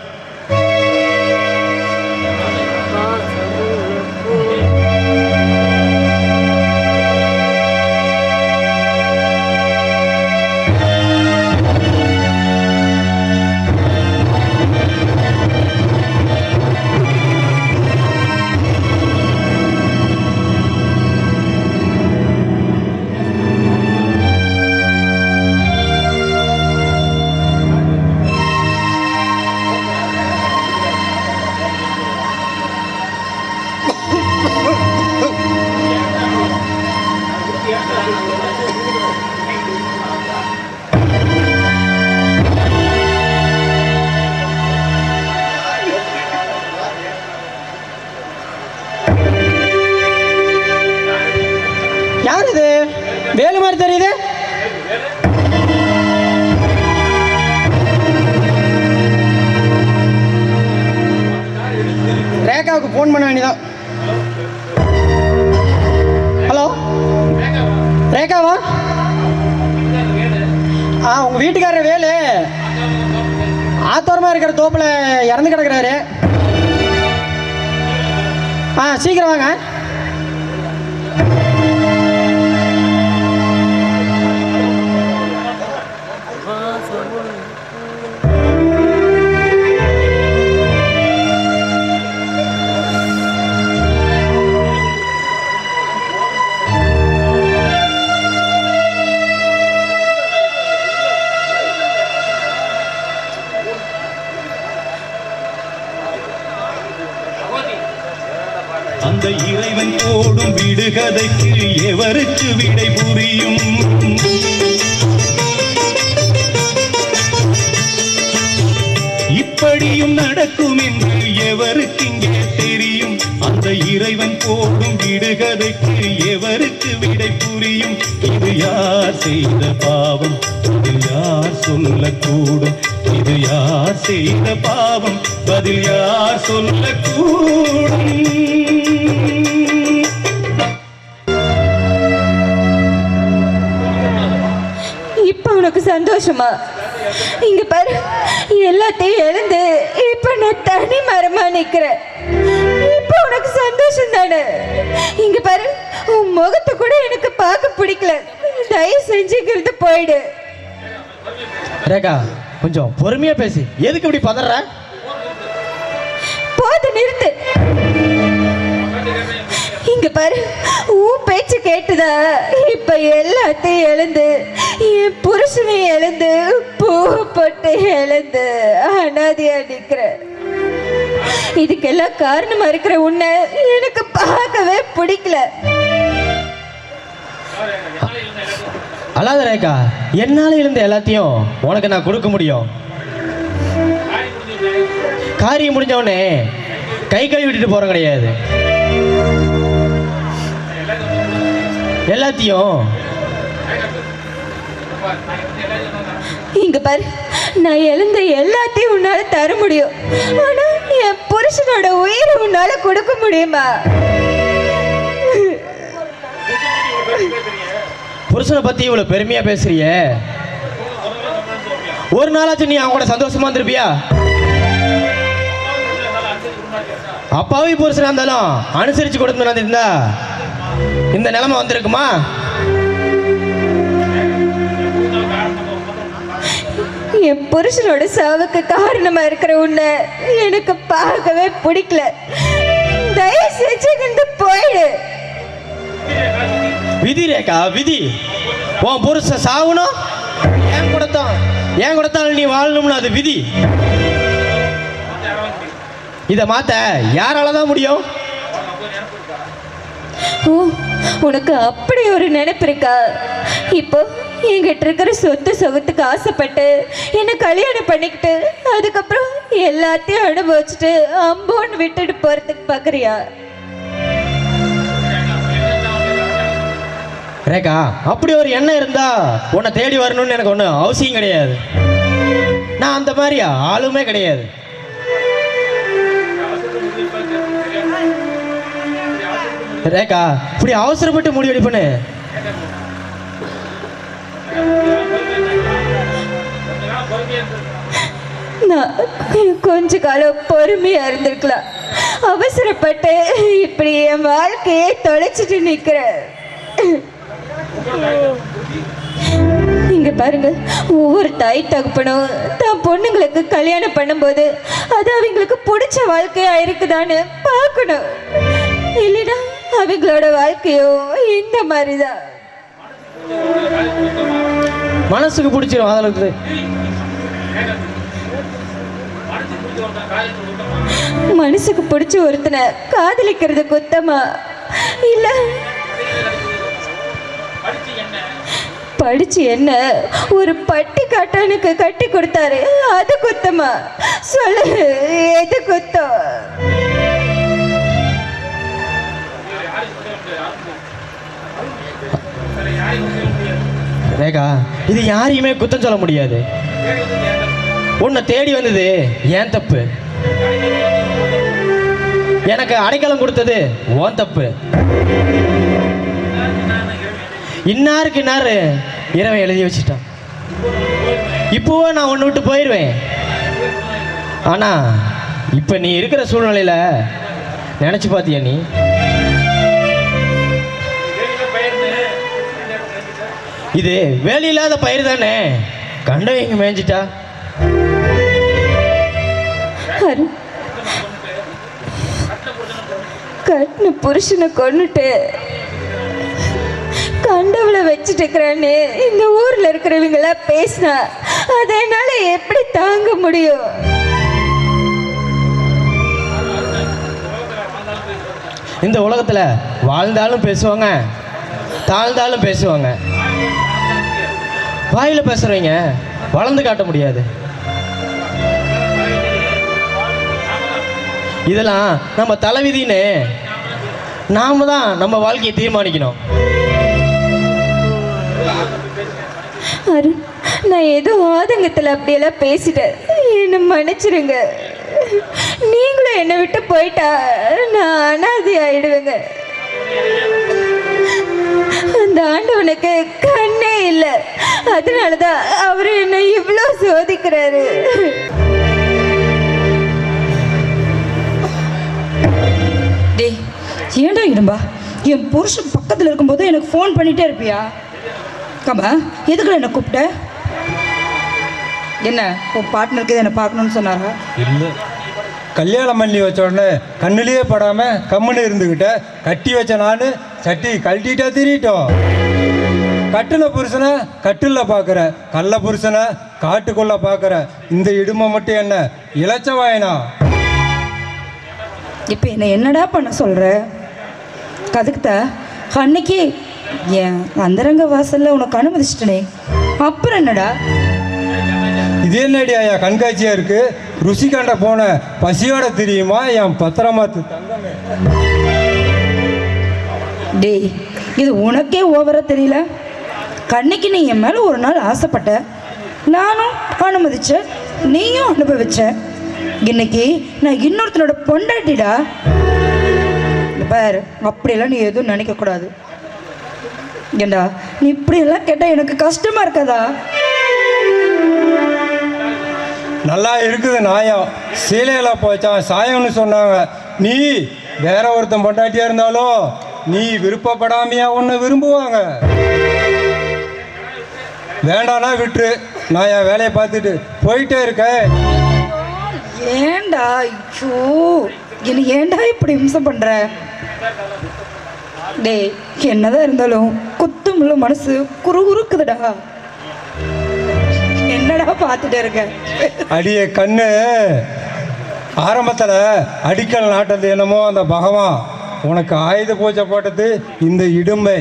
யார் இது? வேலு மாதிரி தெரியுது. ரேகாவுக்கு ஃபோன் பண்ண வேண்டியதான். ஹலோ, ரேகாவா? உங்க வீட்டுக்காரர் வேலு ஆத்தோரமா இருக்கிற தோப்புல இறந்து கிடக்குறாரு. சீக்கிரம் வாங்க. அந்த இறைவன் போடும் விடுகதைக்கு எவருக்கு விடை புரியும்? இப்படியும் நடக்கும் என்று எவருக்கு இங்கே தெரியும்? அந்த இறைவன் போடும் விடுகதைக்கு எவருக்கு விடை புரியும்? இது யார் செய்த பாவம், இது யார் சொல்லக்கூடும்? இது யார் செய்த பாவம், பதில் யார் சொல்லக்கூடும்? உனக்கு சந்தோஷமா? இங்க பாரு, எல்லாத்தையும் எழுந்து இப்ப நான் தனி மரமா நிக்கிறேன். இப்ப உனக்கு சந்தோஷம் தானே? இங்க பாரு, உன் முகத்தை கூட எனக்கு பார்க்க பிடிக்கல. தயவு செஞ்சுக்கிறது போயிடு. ரேகா, கொஞ்சம் பொறுமையா பேசி. எதுக்கு இப்படி பதற? போது, நிறுத்து. இங்க பாரு, உன் பேச்சு கேட்டுதா இப்ப எல்லாத்தையும் எழுந்து என் புருஷனை எழுந்து பூ போட்டு எழுந்து அனாதையா நிக்கிற. இதுக்கெல்லாம் காரணமா இருக்கிற உன்னை எனக்கு பார்க்கவே பிடிக்கல. அழாத ரேகா, என்னால இருந்த எல்லாத்தையும் உனக்கு நான் கொடுக்க முடியும். காரியம் முடிஞ்சவனே கை கழுவி விட்டுட்டு போற கிடையாது. எல்லாத்தையும் இங்க பாரு, நான் எழுந்த எல்லாத்தையும் உன்னால தர முடியும். ஆனா என் புருஷனோட உயிரை உன்னால கொடுக்க முடியுமா? புருஷனை பத்தி இவ்வளவு பெருமையா பேசுறிய, ஒரு நாளாச்சும் நீ அவங்க கூட சந்தோஷமா இருந்திருப்பியா? அப்பாவி புருஷனா இருந்தாலும் அனுசரிச்சு கொடுத்து இருந்தா இந்த நிலைமை வந்திருக்குமா? என் புருஷனோட சாவுக்கு காரணமா இருக்கிற உன்னை எனக்கு பார்க்கவே பிடிக்கல. தயவு செஞ்சு போயிடு. விதி ரேகா, விதி. உன் புருஷன் சாவணும், ஏன் கொடுத்தாலும் நீ வாழணும்னு அது விதி. இதை மாத்த யாராலதான் முடியும்? ஓ, உனக்கு அப்படி ஒரு நினைப்பு இருக்கா? இப்போ என்கிட்ட இருக்கிற சொத்து சொகத்துக்கு ஆசைப்பட்டு என்னை கல்யாணம் பண்ணிக்கிட்டு அதுக்கப்புறம் எல்லாத்தையும் அனுபவிச்சுட்டு அம்போன்னு விட்டுட்டு போறதுக்கு பாக்குறியா? ரேகா, அப்படி ஒரு எண்ணம் இருந்தா உன்னை தேடி வரணும்னு எனக்கு ஒன்றும் அவசியம் கிடையாது. நான் அந்த மாதிரி ஆளுமே கிடையாது. ரேகா, இப்படி அவசரப்பட்டு முடிவெடுப்பேன்னு நான் கொஞ்ச காலம் பொறுமையா இருந்திருக்கலாம். அவசரப்பட்டு இப்படி என் வாழ்க்கையை தொலைச்சிட்டு நிக்கிறேன். இங்க பாருங்க, ஒவ்வொரு தாய் தகப்பனும் தான் பொண்ணுங்களுக்கு கல்யாணம் பண்ணும்போது அது அவங்களுக்கு பிடிச்ச வாழ்க்கையா இருக்குதான்னு பார்க்கணும். இல்லைன்னா அவங்களோட வாழ்க்கையோ இந்த மாதிரிதான். மனசுக்கு பிடிச்சிடும். அதற்கு மனசுக்கு பிடிச்ச ஒருத்தனை காதலிக்கிறது குத்தமா? இல்ல படிச்சு என்ன ஒரு பட்டி காட்டானுக்கு கட்டி கொடுத்தாரு, அது குத்தமா? சொல்லு, எது குத்தம்? ரேகா, இது யாரையுமே குத்தம் சொல்ல முடியாது. உன்னை தேடி வந்தது ஏன் தப்பு, எனக்கு அடைக்கலம் கொடுத்தது உன் தப்பு. இன்னாருக்கு இன்னாரு இரவை எழுதி வச்சுட்டான். இப்போவே நான் ஒன்று விட்டு போயிடுவேன். ஆனா இப்ப நீ இருக்கிற சூழ்நிலையில நினைச்சு பார்த்தியா? நீ இது வேலை இல்லாத பயிர் தானே, கண்டவங்க மேய்ஞ்சிட்டா. கட்டின புருஷனை கொன்னுட்டு கண்டவளை வச்சுட்டு இருக்கிறான்னு இந்த ஊர்ல இருக்கிறவங்களா பேசினா அதனால எப்படி தாங்க முடியும்? இந்த உலகத்துல வாழ்ந்தாலும் பேசுவாங்க, தாழ்ந்தாலும் பேசுவாங்க. வாயில பேசுறவங்க வளர்ந்து காட்ட முடியாது. இதெல்லாம் நம்ம தலைவிதின்னு நாம தான் நம்ம வாழ்க்கையை தீர்மானிக்கணும். நான் ஏதோ ஆதங்கத்தில் அப்படியெல்லாம் பேசிட்டேன், என்னை மன்னிச்சிருங்க. நீங்களும் என்னை விட்டு போயிட்டா நான் அனாதை ஆயிடுவேங்க. அந்த இந்த ஆண்டவனுக்கு கண்ணே இல்லை, அதனாலதான் அவரு என்ன இவ்வளோ சோதிக்கிறாரு. டேய், ஏன்டா இடும்பா என் புருஷன் பக்கத்தில் இருக்கும்போது எனக்கு ஃபோன் பண்ணிட்டே இருப்பியா? கம்பா, எதுக்குள்ள என்ன கூப்பிட்ட? என்ன உன் பார்ட்னருக்கு என்னை பார்க்கணும்னு சொன்னாரா? இல்லை, கல்யாணம் பண்ணி வச்ச உடனே கண்ணுலேயே படாமல் கம்முன்னு இருந்துக்கிட்ட. கட்டி வச்ச நான் சட்டி கழட்டிட்டா திரிட்டோம். கட்டின புருஷனை கட்டில் பார்க்குற, கள்ள புருஷனை காட்டுக்குள்ளே பார்க்குற. இந்த இடுமை மட்டும் என்ன இளைச்ச வாயனா? இப்போ என்னடா பண்ண சொல்கிற? கதுக்குத்தா அன்னைக்கு என் அந்தரங்க வாசலில் உனக்கு அனுமதிச்சிட்டனே, அப்புறம் என்னடா? இது என்னடி ஐயா கண்காட்சியாக இருக்கு? ருசி கண்ட போன பசியோட தெரியுமா என் பத்திரமாத்து தங்கமே? டேய், இது உனக்கே ஓவராக தெரியல. கண்ணைக்கு நீ என் மேலே ஒரு நாள் ஆசைப்பட்ட, நானும் அனுமதிச்சேன், நீயும் அனுபவிச்ச. இன்னைக்கு நான் இன்னொருத்தனோட பொண்டாட்டிடா. பார், அப்படியெல்லாம் நீ எதுவும் நினைக்கக்கூடாது. ஏண்டா நீ இப்படியெல்லாம் கேட்டால் எனக்கு கஷ்டமாக இருக்காதா? நல்லா இருக்குது நாயம். சீலையில் போச்சான் சாயம்னு சொன்னாங்க. நீ வேற ஒருத்தன் பொண்டாட்டியாக இருந்தாலும் நீ விருப்பப்படாமையா ஒன்று விரும்புவாங்க. வேண்டானா விட்டுரு, நான் என் வேலையை பார்த்துட்டு போயிட்டே இருக்கேன். ஏண்டா ஐயோ, என்ன ஏண்டா இப்படி இம்சம் பண்ற? டேய், என்னதான் இருந்தாலும் குத்துமுள்ள மனசு குறுகுறுக்குதுடா. என்னடா பார்த்துட்டு இருக்க? அடிய கண்ணு, ஆரம்பத்தில் அடிக்கல் நாட்டது என்னமோ அந்த பகவான், உனக்கு ஆயுத பூஜை போட்டது இந்த இடும்பை.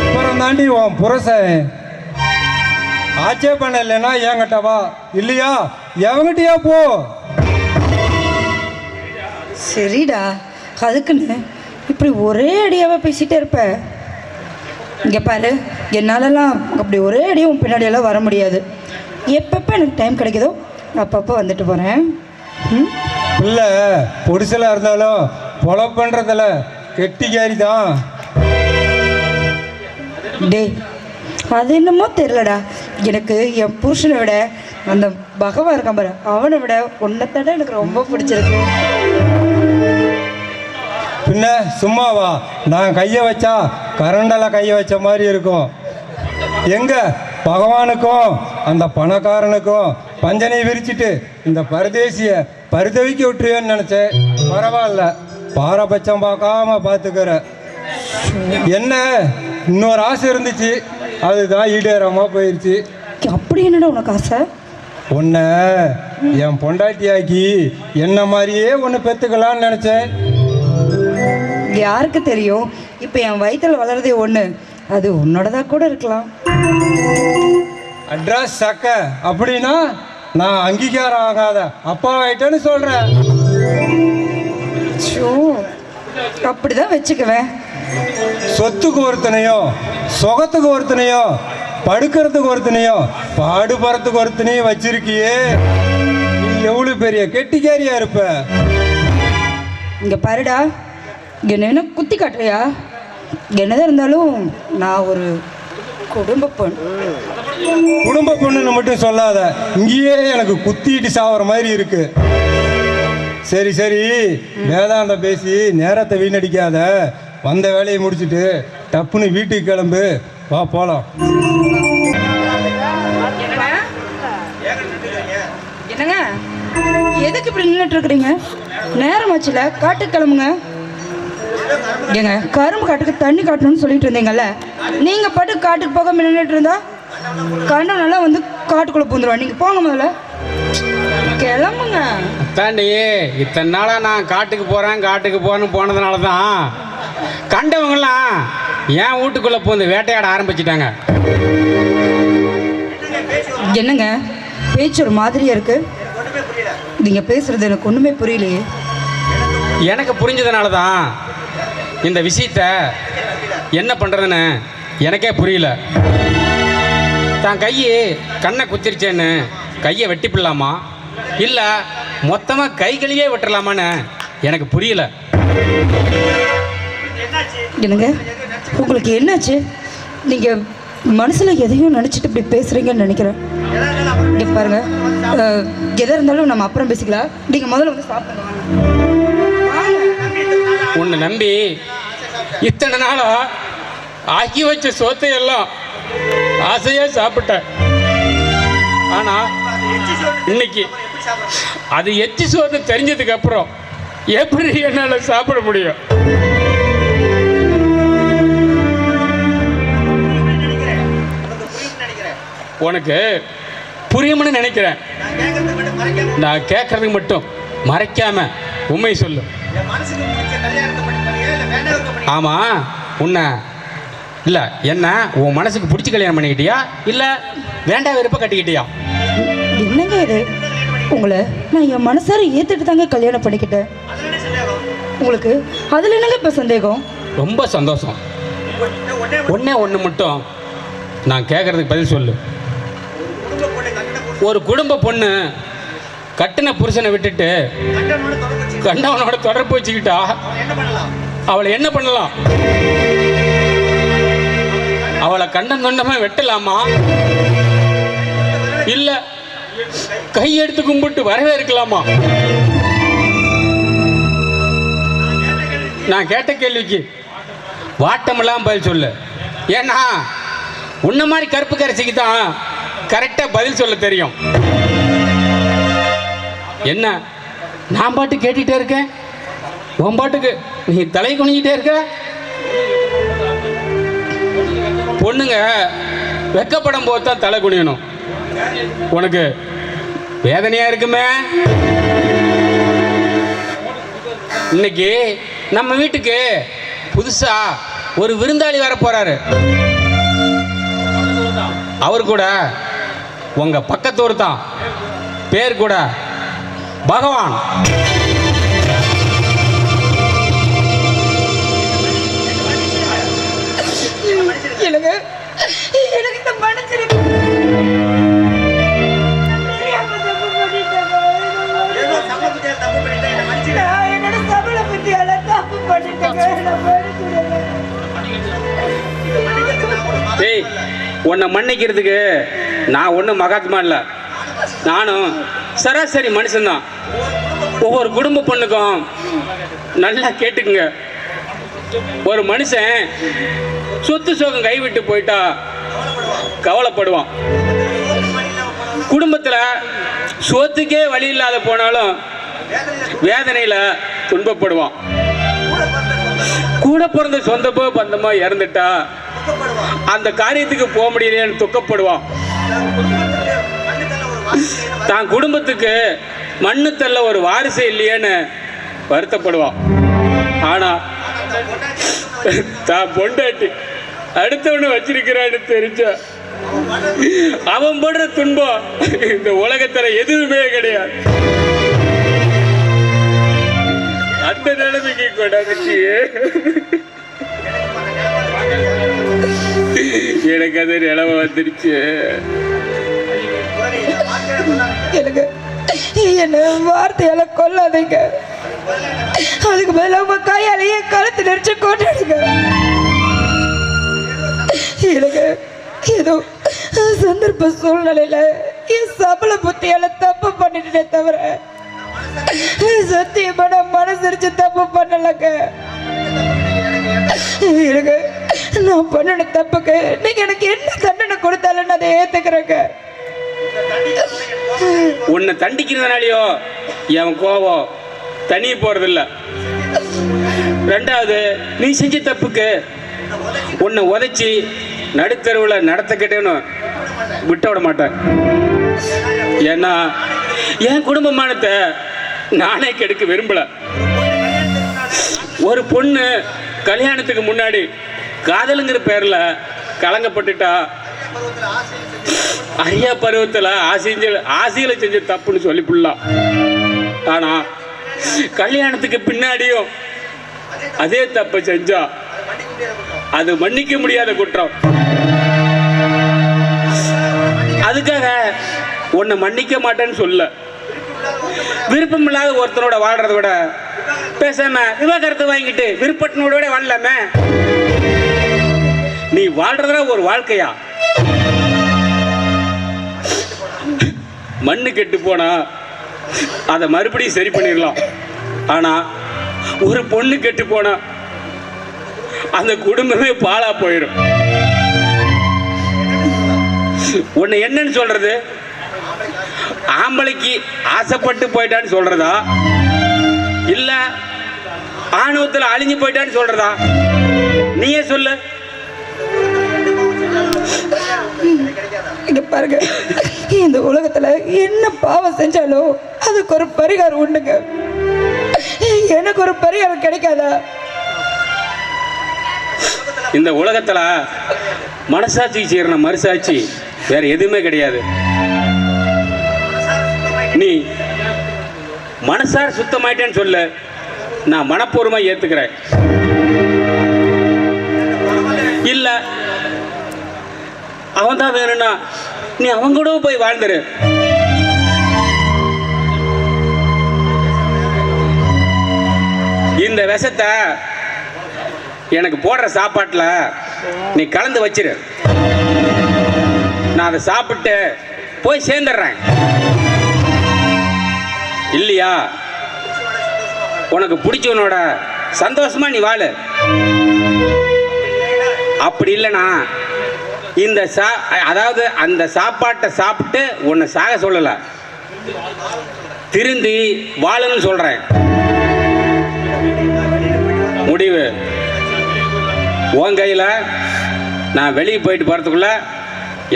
அப்புறம் தாண்டி உன் புருஷன் ஆட்சேபம் இல்லைன்னா என்கிட்ட வா, இல்லையா எவங்கிட்டயா போ. சரிடா, அதுக்குன்னு இப்படி ஒரே அடியாவா பேசிட்டே இருப்ப? இங்கே பாரு, என்னாலலாம் அப்படி ஒரே அடியும் பின்னாடியெல்லாம் வர முடியாது. எப்பப்போ எனக்கு டைம் கிடைக்குதோ அப்பப்போ வந்துட்டு போகிறேன். இல்லை, பொடிசலாக இருந்தாலும் பொழப்புன்றதில் கெட்டிக்காரி தான். டேய், அது என்னமோ தெரிலடா, எனக்கு என் புருஷனை விட அந்த பகவான் இருக்கான் பாரு, அவனை விட உன்னைத்தட எனக்கு ரொம்ப பிடிச்சிருக்கு. பின்ன சும்மாவா? நான் கையை வச்சா கரண்டில் கையை வச்ச மாதிரி இருக்கும். எங்க பகவானுக்கும் அந்த பணக்காரனுக்கும் பஞ்சனை விரிச்சிட்டு இந்த பரதேசியை பரிதவிக்க விட்டுருவேன்னு நினச்சேன். பரவாயில்ல, பாரபட்சம் பார்க்காம பார்த்துக்கிற. என்ன இன்னொரு ஆசை இருந்துச்சு, அதுதான் ஈடேறாம போயிடுச்சு. அப்படி என்னடா உனக்கு ஆசை? உன்னை என் பொண்டாட்டியாக்கி என்ன மாதிரியே ஒன்று பெற்றுக்கலான்னு நினச்சேன். யாருக்கு தெரியும், இப்போ என் வயிற்றில் வளர்றதே ஒன்று, அது உன்னோடதாக கூட இருக்கலாம். அட்ரஸ் சக்க அப்படின்னா நான் அங்கீகாரம் ஆகாத அப்பாவாயிட்டேன்னு சொல்கிறேன். ஷோ, அப்படிதான் வச்சுக்குவேன். சொத்துக்கு ஒருத்தனையோ, சுகத்துக்கு ஒருத்தனையோ, படுக்கிறதுக்கு ஒருத்தனையோ, பாடுபடுறதுக்கு ஒருத்தனையும் வச்சிருக்கியே, நீ எவ்வளவு பெரிய கெட்டிக்காரியா இருப்ப. இங்க பாருடா, என்ன குத்தி காட்டுறியா? என்னதான் இருந்தாலும் நான் ஒரு குடும்ப பொண்ணு. குடும்ப பொண்ணுன்னு மட்டும் சொல்லாத, இங்கேயே எனக்கு குத்திட்டு சாவற மாதிரி இருக்கு. சரி சரி, வேதாந்தம் பேசி நேரத்தை வீணடிக்காத. வந்த வேலையை முடிச்சுட்டு டப்புன்னு வீட்டுக்கு கிளம்பு, வா போலாம். என்னங்க, எதுக்கு இப்படி நின்றுட்டு இருக்கிறீங்க? நேரம் ஆச்சுல, காட்டுக்கு கிளம்புங்க. ஏங்க, கரும்பு காட்டுக்கு தண்ணி காட்டணும்னு சொல்லிட்டு இருந்தீங்கல்ல, நீங்க பாட்டு காட்டுக்கு போக நின்றுட்டு இருந்தா கண்ணு நல்லா வந்து காட்டுக்குள்ள பூந்துருவா. நீங்க போங்க, முதல்ல கிளம்புங்க. தாண்டி இத்தனை நாளா நான் காட்டுக்கு போறேன்னு போனதுனால தான் கண்டவங்களாம் என் வீட்டுக்குள்ள பூந்து வேட்டையாட ஆரம்பிச்சிட்டாங்க. என்னங்க பேச்சு ஒரு மாதிரியா இருக்கு? நீங்க பேசுறது எனக்கு ஒண்ணுமே புரியலையே. எனக்கு புரிஞ்சதுனால தான் இந்த விஷயத்த என்ன பண்ணுறதுன்னு எனக்கே புரியல. தான் கையை கண்ணை குத்திருச்சேன்னு கையை வெட்டிப்பிடலாமா, இல்லை மொத்தமாக கைகளையே வெட்டலாமான்னு எனக்கு புரியல. என்னங்க, உங்களுக்கு என்னாச்சு? நீங்கள் மனசில் எதையும் நினச்சிட்டு இப்படி பேசுகிறீங்கன்னு நினைக்கிறேன். இங்கே பாருங்க, எதாக இருந்தாலும் நம்ம அப்புறம் பேசிக்கலாம். நீங்கள் முதல்ல வந்து சாப்பிடுங்க. உன்னை நம்பி இத்தனை நாளா ஆக்கி வச்ச சோத்தையெல்லாம் ஆசையாக சாப்பிட்டேன். ஆனால் இன்னைக்கு அது எச்சி சோத்தை தெரிஞ்சதுக்கு அப்புறம் எப்படி என்னால் சாப்பிட முடியும்? உனக்கு புரியும்னு நினைக்கிறேன். நான் கேட்கறதுக்கு மட்டும் மறைக்காம உண்மை சொல்லு. ஆமா, உன்னை இல்ல என்ன உன் மனசுக்கு பிடிச்சி கல்யாணம் பண்ணிக்கிட்டியா இல்ல வேண்டாம் வெறுப்ப கட்டிக்கிட்டியா? என்னங்க இது? உங்களை நான் என் மனசார ஏத்துட்டு தாங்க கல்யாணம் பண்ணிக்கிட்டேன். உங்களுக்கு அதுல என்னங்க இப்ப சந்தேகம்? ரொம்ப சந்தோஷம். ஒண்ணு மட்டும் நான் கேட்கறதுக்கு பதில் சொல்லு. ஒரு குடும்ப பொண்ணு கட்டின புருஷனை விட்டுட்டு கண்டவனோட தொடர்பு வச்சுக்கிட்டா அவளை என்ன பண்ணலாம்? அவளை கண்டம் தொண்டமா வெட்டலாமா இல்ல கையெடுத்து கும்பிட்டு வரவேற்கலாமா? நான் கேட்ட கேள்விக்கு வாட்டமெல்லாம் பதில் சொல்லு. ஏன்னா உன்ன மாதிரி கருப்பு கரைச்சிக்கு தான் கரெக்டா பதில் சொல்ல தெரியும். என்ன நான் பாட்டு கேட்டுட்டே இருக்கேன், உன் பாட்டுக்கு நீ தலை குனிஞ்சிட்டே இருக்க. பொண்ணுங்க வெக்கப்படும் போது தான் தலை குனியணும். உனக்கு வேதனையா இருக்குமே. இன்னைக்கு நம்ம வீட்டுக்கு புதுசா ஒரு விருந்தாளி வர போறாரு. அவர் கூட உங்க பக்கத்தூர் தான், பேர் கூட பகவான். எனக்கு இந்த மனசிற்கு என்னோட சபல பத்தியால தப்பு பண்ணிட்டேன். உன்னை மன்னிக்கிறதுக்கு நான் ஒன்றும் மகாத்மா இல்லை, நானும் சராசரி மனுஷன்தான். ஒவ்வொரு குடும்ப பொண்ணுக்கும் நல்லா கேட்டுக்குங்க, ஒரு மனுஷன் சொத்து சோகம் கைவிட்டு போயிட்டா கவலைப்படுவான். குடும்பத்தில் சொத்துக்கே வழி இல்லாத போனாலும் வேதனையில் துன்பப்படுவான். கூட பிறந்த சொந்த பந்தமா இறந்துட்டா அந்த காரியத்துக்கு போக முடியலைன்னு துக்கப்படுவான். தான் குடும்பத்துக்கு மண்ணு தள்ள ஒரு வாரிசு இல்லையேன்னு வருத்தப்படுவான். ஆனா தான் பொண்டாட்டி அடுத்தவனு வச்சிருக்கிறான்னு தெரிஞ்சா அவன் படுற துன்பம் இந்த உலகத்துல எதுவுமே கிடையாது. அந்த நிலைமைக்கு கொண்டாந்துச்சு. எனக்கு அது நிலைமை வந்துருச்சு. எனக்கு என்ன வார்த்தையால கொல்லாதீங்க, அதுக்கு மேல உங்க கையாலேயே கழுத்து நெரிச்சு கொண்டாடுங்க. எனக்கு ஏதோ சந்தர்ப்ப சூழ்நிலையில என் சபல புத்தியால தப்பு பண்ணிட்டே தவிர சத்தியமான மனசரிச்சு தப்பு பண்ணலங்க. எனக்கு நான் பண்ணின தப்புக்கு நீங்க எனக்கு என்ன தண்டனை கொடுத்தாலும் அதை ஏத்துக்கிறேங்க. உன்னை தண்டிக்கிறதுனாலயோ என் கோபம் தனியே போறதில்ல. ரெண்டாவது, நீ செஞ்ச தப்புக்கு உன்னை உதைச்சி நடுத்தருவில் நடத்தக்கிட்டேன்னு விட்ட விட மாட்டேன். ஏன்னா என் குடும்பமானத்தை நானே கெடுக்க விரும்பல. ஒரு பொண்ணு கல்யாணத்துக்கு முன்னாடி காதலுங்கிற பேர்ல கலங்கப்பட்டுட்டா அரியா பருவத்தில் ஆசைகளை செஞ்ச தப்புன்னு சொல்லிவிடலாம். ஆனா கல்யாணத்துக்கு பின்னாடியும் அதே தப்பை செஞ்சா அது மன்னிக்க முடியாத குற்றம். அதுக்காக உன்னை மன்னிக்க மாட்டேன்னு சொல்ல. விருப்பம் இல்லாத ஒருத்தனோட வாழ்றத விட பேசாம விவாகரத்து வாங்கிட்டு விருப்பத்தினோட வாழலாமே. நீ வாழ்றதுல ஒரு வாழ்க்கையா? மண்ணு கெட்டு போனா அதை மறுபடியும் சரி பண்ணிடலாம். ஆனா ஒரு பொண்ணு கெட்டு போனா அந்த குடும்பமே பாழா போயிடும். உன்னை என்னன்னு சொல்றது? ஆம்பளைக்கு ஆசைப்பட்டு போயிட்டான்னு சொல்றதா, இல்ல ஆணவத்தில் அழிஞ்சு போயிட்டான்னு சொல்றதா? நீயே சொல்லு. இங்க பாருங்க, இந்த உலகத்துல என்ன பாவம் செஞ்சாலும் அதுக்கு ஒரு பரிகாரம் உண்டுங்க. எனக்கு ஒரு பரிகாரம் கிடைக்காதா? இந்த உலகத்துல மனசாட்சிக்கு சேர்ன மறுசாட்சி வேற எதுவுமே கிடையாது. நீ மனசார சுத்தமாயிட்டேன்னு சொல்ல, நான் மனப்பூர்வமா ஏத்துக்கிறேன். இல்ல அவன் தான் வேணும்னா நீ அவன் கூட போய் வாழ்ந்துரு. இந்த விஷத்தை எனக்கு போடுற சாப்பாட்டில் நீ கலந்து வச்சிரு. நான் அதை சாப்பிட்டு போய் சேர்ந்துடுறேன். இல்லையா உனக்கு பிடிச்சவனோட சந்தோஷமா நீ வாழு. அப்படி இல்லைனா இந்த அதாவது அந்த சாப்பாட்டை சாப்பிட்டு உன்னை சாக சொல்லல, திருந்தி வாழுன்னு சொல்றேன். முடிவு உன் கையில். நான் வெளியே போயிட்டு போறதுக்குள்ள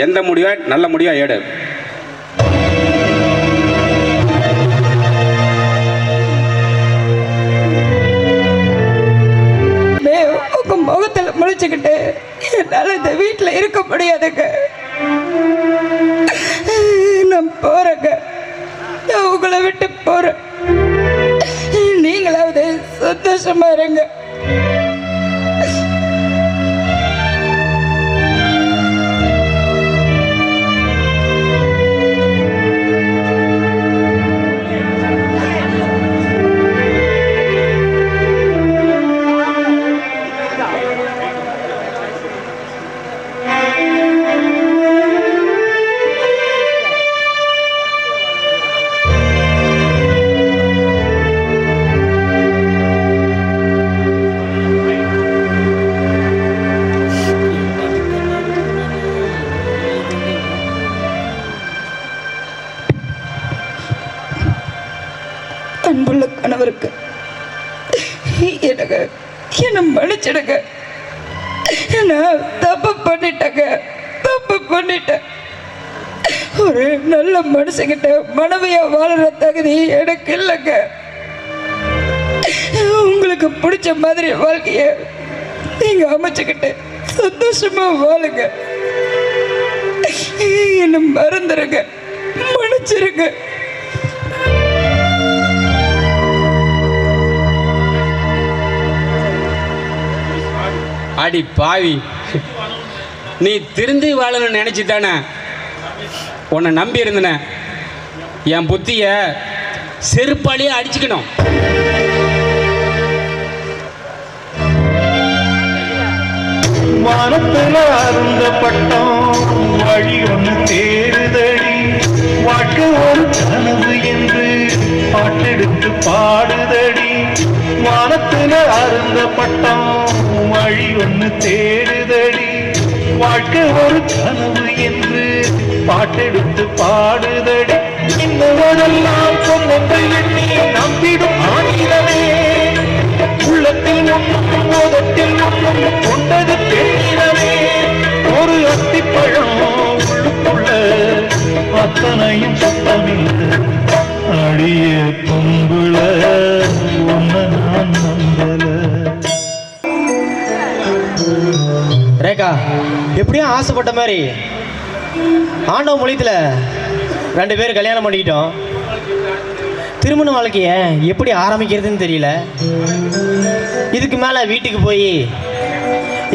எந்த முடிவோ நல்ல முடிவா எடு. உங்க முகத்துல முழிச்சுக்கிட்டு என்னால இந்த வீட்டுல இருக்க முடியாதுங்க. நான் போறேங்க. நான் உங்களை விட்டு போறேன். நீங்களாவது சந்தோஷமா இருங்க. அன்புள்ள கணவருக்கு எனக்கு என்ன மன்னிச்சிடுங்க. நான் தப்பு பண்ணிட்டேன். ஒரு நல்ல மனுஷங்கிட்ட மனைவியா வாழற தகுதி எனக்கு இல்லைங்க. உங்களுக்கு பிடிச்ச மாதிரி வாழ்க்கைய நீங்க அமைச்சுக்கிட்டு சந்தோஷமா வாழுங்க. என்ன மறந்துருங்க, மன்னிச்சிருங்க. அடி பாவி, நீ திருந்தி வாழணும்னு நினைச்சு தானே உன்னை நம்பி இருந்தன. என் புத்திய செருப்பாலேயே அடிச்சுக்கணும். வானத்துல அருந்த பட்டம் வழி ஒன்று தேடுதடி, வாழ்க்கை ஒரு கனவு என்று பாட்டெடுத்து பாடுதடி. வானத்துல அருந்த பட்டம் வழி ஒன்று தேடுதடி, வாழ்க்கை ஒரு கனவு என்று பாட்டெடுத்து பாடுதடி. இன்னவரெல்லாம் சொன்னதை எண்ணி நம்பிடும் ஆணினமே, உள்ளத்தில் ஒன்றும் மோதத்தில் ஒன்றும் கொண்டது பெண்ணினமே. ஒரு அத்திப்பழம் உள்ளுக்குள்ள அத்தனையும் சுத்தமில்லை, அடிய பொம்புல ஒன்ன நான் நம்பல. ரேகா, எப்படியும் ஆசைப்பட்ட மாதிரி ஆண்டவ மொழியத்தில் 2 பேர் கல்யாணம் பண்ணிக்கிட்டோம். திருமண வாழ்க்கையை எப்படி ஆரம்பிக்கிறதுன்னு தெரியல. இதுக்கு மேலே வீட்டுக்கு போய்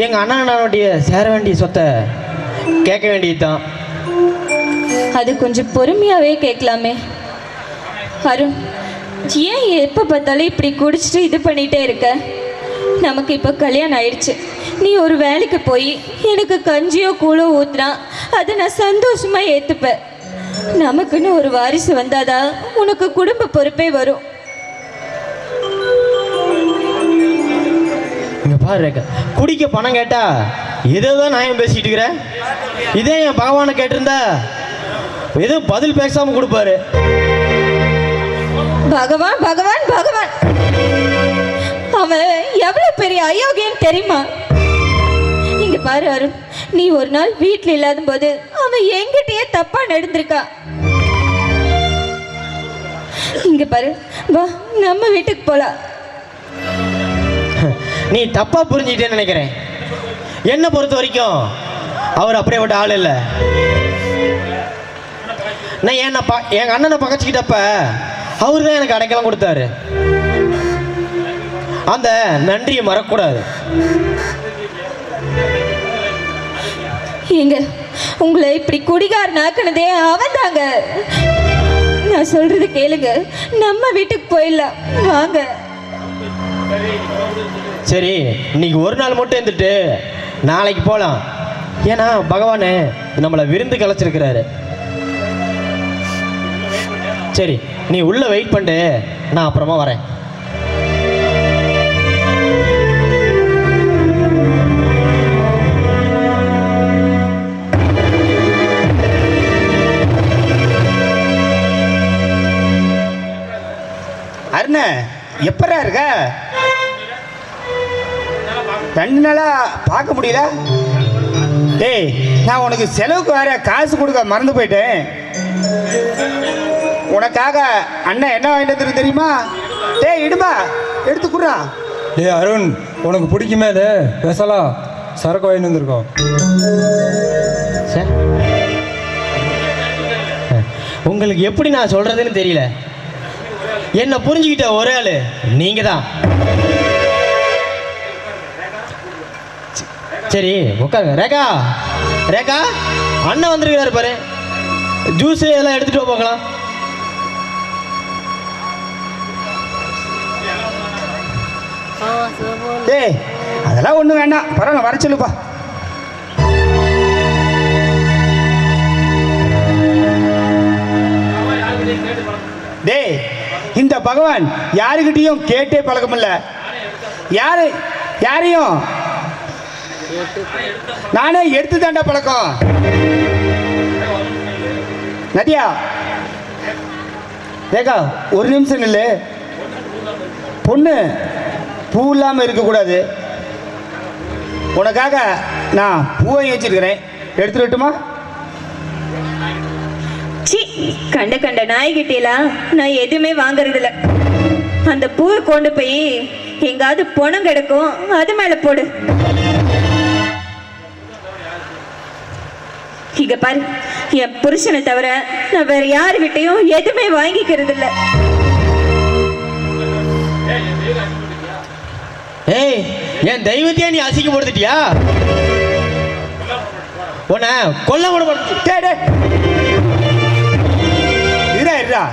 எங்கள் அண்ணனுடைய சேர வேண்டிய சொத்தை கேட்க வேண்டியதுதான். அது கொஞ்சம் பொறுமையாகவே கேட்கலாமே. அருண், ஏன் எப்போ பார்த்தாலும் இப்படி குடிச்சிட்டு இது பண்ணிகிட்டே இருக்க? நமக்கு இப்போ கல்யாணம் ஆயிடுச்சு. நீ ஒரு வேலைக்கு போய் எனக்கு கஞ்சியோ கூழோ ஊத்துனா அதை நான் சந்தோஷமா ஏத்துப்பேன். நமக்குன்னு ஒரு வாரிசு வந்தாதான் உனக்கு குடும்ப பொறுப்பே வரும். இங்க பாரு ரேகா, குடிக்க பணம் கேட்டா ஏதோதான் நியாயம் பேசிட்டு இருக்கிற. இதே என் பகவானை கேட்டிருந்தா ஏதோ பதில் பேசாம கொடுப்பாரு. பகவான் பகவான் பகவான், அவன் எவ்வளவு பெரிய அயோக்கியன்னு தெரியுமா? இங்க பாரு அருண், நீ ஒரு நாள் வீட்டுல இல்லாத போது அவன் என்கிட்டயே தப்பா நடந்திருக்கா. இங்க பாரு, வா நம்ம வீட்டுக்கு போலாம். நீ தப்பா புரிஞ்சுக்கிட்டேன்னு நினைக்கிறேன். என்ன பொறுத்த வரைக்கும் அவர் அப்படியேப்பட்ட ஆள் இல்லை. நான் எங்க அண்ணனை பகச்சிக்கிட்டப்ப அவர் தான் எனக்கு அடைக்கலம் கொடுத்தாரு. அந்த நன்றியை மறக்கூடாது. ஏங்க, உங்களை இப்படி குடிகாரன் ஆக்குனதே அவன் தாங்க. நான் சொல்றது கேளுங்க, நம்ம வீட்டுக்கு போயிடலாம் வாங்க. சரி, இன்னைக்கு ஒரு நாள் மட்டும் இருந்துட்டு நாளைக்கு போகலாம். ஏன்னா பகவானு நம்மளை விருந்து கலைச்சிருக்கிறாரு. சரி, நீ உள்ள வெயிட் பண்ணிட்டு நான் அப்புறமா வரேன். அருண, எப்பரா இருக்க? 2 நாளா பார்க்க முடியல. டேய், நான் உனக்கு செலவுக்கு வேற காசு கொடுக்க மறந்து போயிட்டேன். உனக்காக அண்ணன் என்ன வாங்கிட்டு வந்துருக்கு தெரியுமா? டேய் இடுமா, எடுத்து குடுறா. டேய் அருண், உனக்கு பிடிக்குமே அது பேசலாம். சரக்கு வாங்கிட்டு வந்திருக்கோம். உங்களுக்கு எப்படி நான் சொல்றதுன்னு தெரியல. என்ன புரிஞ்சுக்கிட்ட ஒரே ஆளு நீங்க தான். சரி உட்காருங்க. ரேகா, ரேகா, அண்ணன் வந்திருக்கிறாரு பாரு. ஜூஸ் எல்லாம் எடுத்துட்டு போகலாம். டேய், அதெல்லாம் ஒன்றும் வேண்டாம், பரவாயில்ல, வர சொல்லுப்பா. டேய், இந்த பகவான் யாருக்கிட்டையும் கேட்டே பழக்கமில்ல. யாரையும் நானே எடுத்து தாண்டா பழக்கம். நதியா, ரேகா, ஒரு நிமிஷம் இல்லை. பொண்ணு பூ இல்லாமல் இருக்கக்கூடாது. உனக்காக நான் பூவை வச்சிருக்கிறேன், எடுத்துட்டு வரட்டுமா? சி, கண்ட கண்ட நாய்கிட்டலாம் நான் எதுவுமே வாங்கறதில்ல. அந்த பூவை கொண்டு போய் எங்காவது பணம் கிடக்கும், அது மேல போடு. இங்க பாரு, என் புருஷனை தவிர நான் வேற யாருகிட்டையும் எதுவுமே வாங்கிக்கிறது இல்ல. ஏய், என் தெய்வத்தையே நீ அசிங்கப்படுத்திட்டியா? உன்னை கொல்ல விட. இருடா,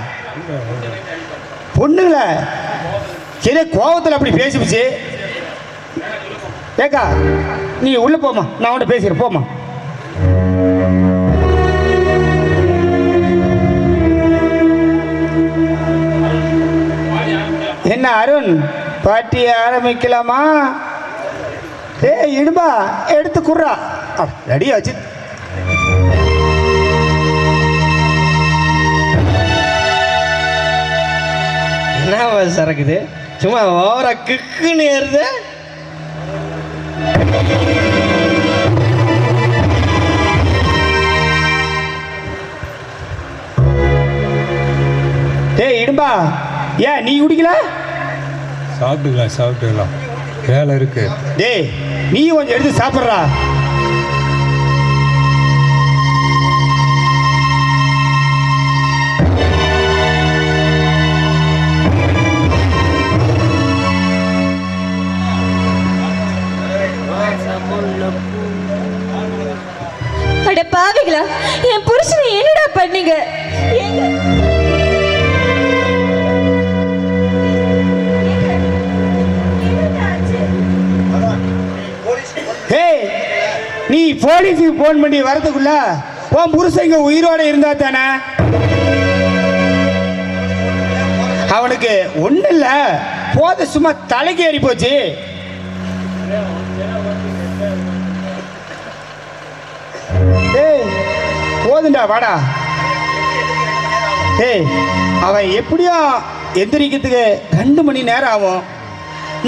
பொண்ணுங்கள சரி கோபத்தில் அப்படி பேசிடுச்சு. ஏக்கா, நீ உள்ள போமா, நான் உன்கிட்ட பேசுகிறேன், போமா. என்ன அருண், பாட்டி ஆரம்பிக்கலாமா? ஏய் இடும்பா, எடுத்து குர்றா. ரெடியா வச்சு. என்ன சரக்குது, சும்மா ஓவரா கிக்குன்னு ஏறுது. ஏய் இடும்பா, ஏன் நீ குடிக்கல? சாப்பிட்டுக்கலாம், வேலை இருக்கு. டேய், நீ கொஞ்சம் எடுத்து சாப்பிட்றா. அட பாவிகளா, என் புருஷனை என்னடா பண்ணீங்க? போலீஸுக்கு ஃபோன் பண்ணி வரதுக்குள்ள உன் புருஷன் இங்க உயிரோட இருந்தா தானே? அவனுக்கு ஒன்றும் இல்லை, போத சும்மா தலைக்கு ஏறி போச்சு. ஏய் போதுண்டா வாடா. ஏய் அவன் எப்படியோ எந்திரிக்கிறதுக்கு 2 மணி நேரம் ஆகும்.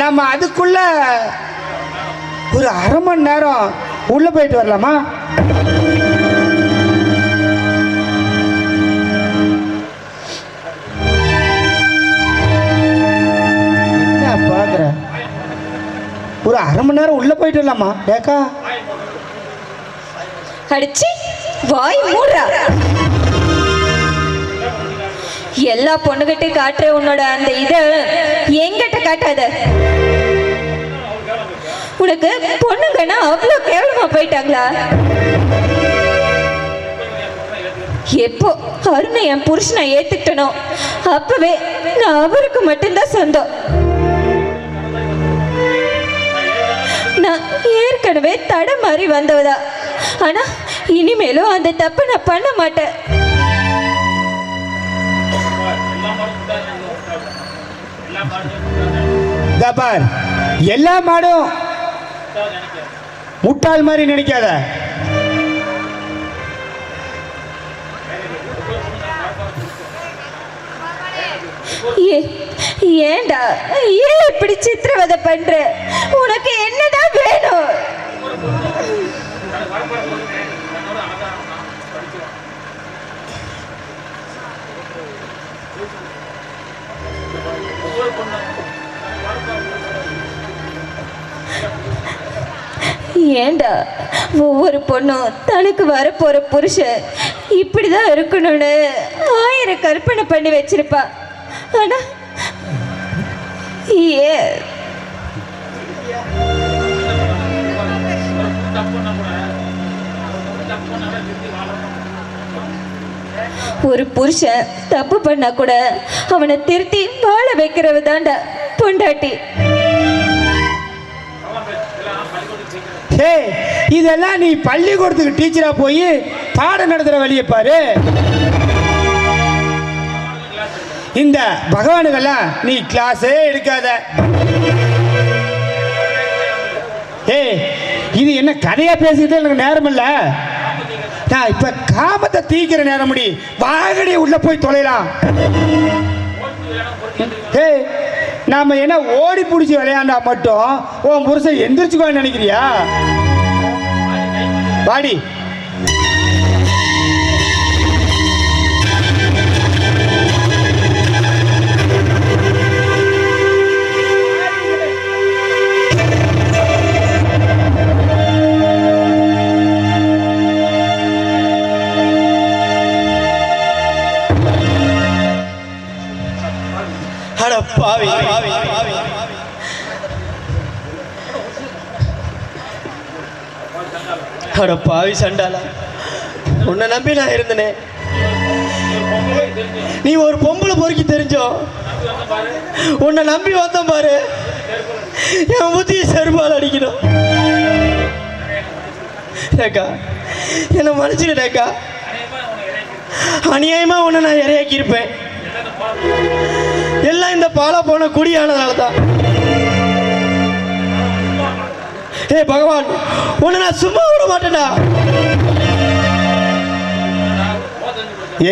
நம்ம அதுக்குள்ள ஒரு அரை மணி நேரம் உள்ள போயிட்டு வரலாமா? என்ன பாக்குற? ஒரு அரை மணி நேரம் உள்ள போயிட்டு வரலாமா? ஏக்கா அடிச்சு வாய் மூடுறா. எல்லா பொண்ணுகிட்ட காட்டுற உன்னோட அந்த இத எங்கிட்ட காட்டாத. உனக்கு பொண்ணுங்கன்னா அவ்வளோ கேவலமா போயிட்டாங்களா? எப்போ அருணை என் புருஷனை ஏத்துக்கிட்டனோ அப்பவே நான் அவருக்கு மட்டும்தான் சொந்தம். நான் ஏற்கனவே தடை மாறி வந்தவதா. ஆனா இனிமேலும் அந்த தப்பை நான் பண்ண மாட்டேன். பார், எல்லா மாடும் முட்டாள் மாதிரி நினைக்காத. ஏண்டா ஏன் இப்படி சித்திரவதை பண்ற? உனக்கு என்னதான் வேணும்? ஏண்டா ஒவ்வொரு பொண்ணும் தனக்கு வரப்போற புருஷன் இப்படிதான் இருக்கணும்னு 1000 கற்பனை பண்ணி வச்சிருப்பா. ஆனா ஏன் ஒரு புருஷன் தப்பு பண்ணா கூட அவனை திருத்தி வாழ வைக்கிறவ தாண்டா பொண்டாட்டி. இதெல்லாம் நீ பள்ளிக்கூடத்துக்கு டீச்சரா போய் பாடம் நடத்துற வழியை பாரு. இந்த பகவானுக்கெல்லாம் நீ கிளாஸே எடுக்காத. இது என்ன கதையா பேசிக்கிட்டே எனக்கு நேரம் இல்ல. நான் இப்ப காமத்தை தீக்கிற நேரம் முடி. வாகடி உள்ள போய் தொலைலாம். நாம என்ன ஓடி பிடிச்சி விளையாண்டா மட்டும் உன் புருஷன் எந்திரிச்சுக்கோன்னு நினைக்கிறியா? வாடி. பாவி அட பாவி சண்டாளா, உன்னை நம்பி நான் இருந்தனே. நீ ஒரு பொம்பளை பொறுக்கி தெரிஞ்சோ உன்னை நம்பி வந்தேன் பாரு. என் புத்தியை செருப்பால் அடிக்கணும். ரேக்கா என்னை மன்னிச்சிடு ரேக்கா. அநியாயமா உன்னை நான் இறையாக்கி இருப்பேன். எல்லாம் இந்த பாலா போன குடியானதால தான். பகவான், உன்னை நான் சும்மா விட மாட்டேன்டா.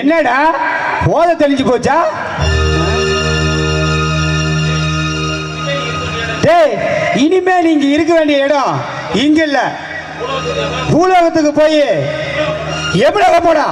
என்னடா போத தெளிஞ்சு போச்சா? இனிமே நீங்க இருக்க வேண்டிய இடம் இங்க இல்ல, பூலோகத்துக்கு போய் எவ்வளவு போடா.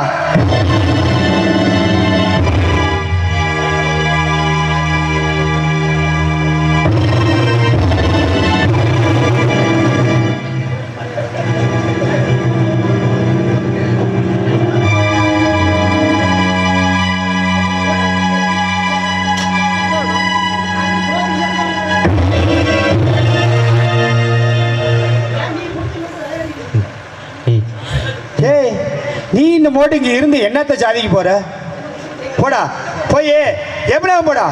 நீ இந்த மோட்டு இங்க இருந்து என்னத்தை சாதிக்க போற? போடா போய் எவ்வளவு போடா.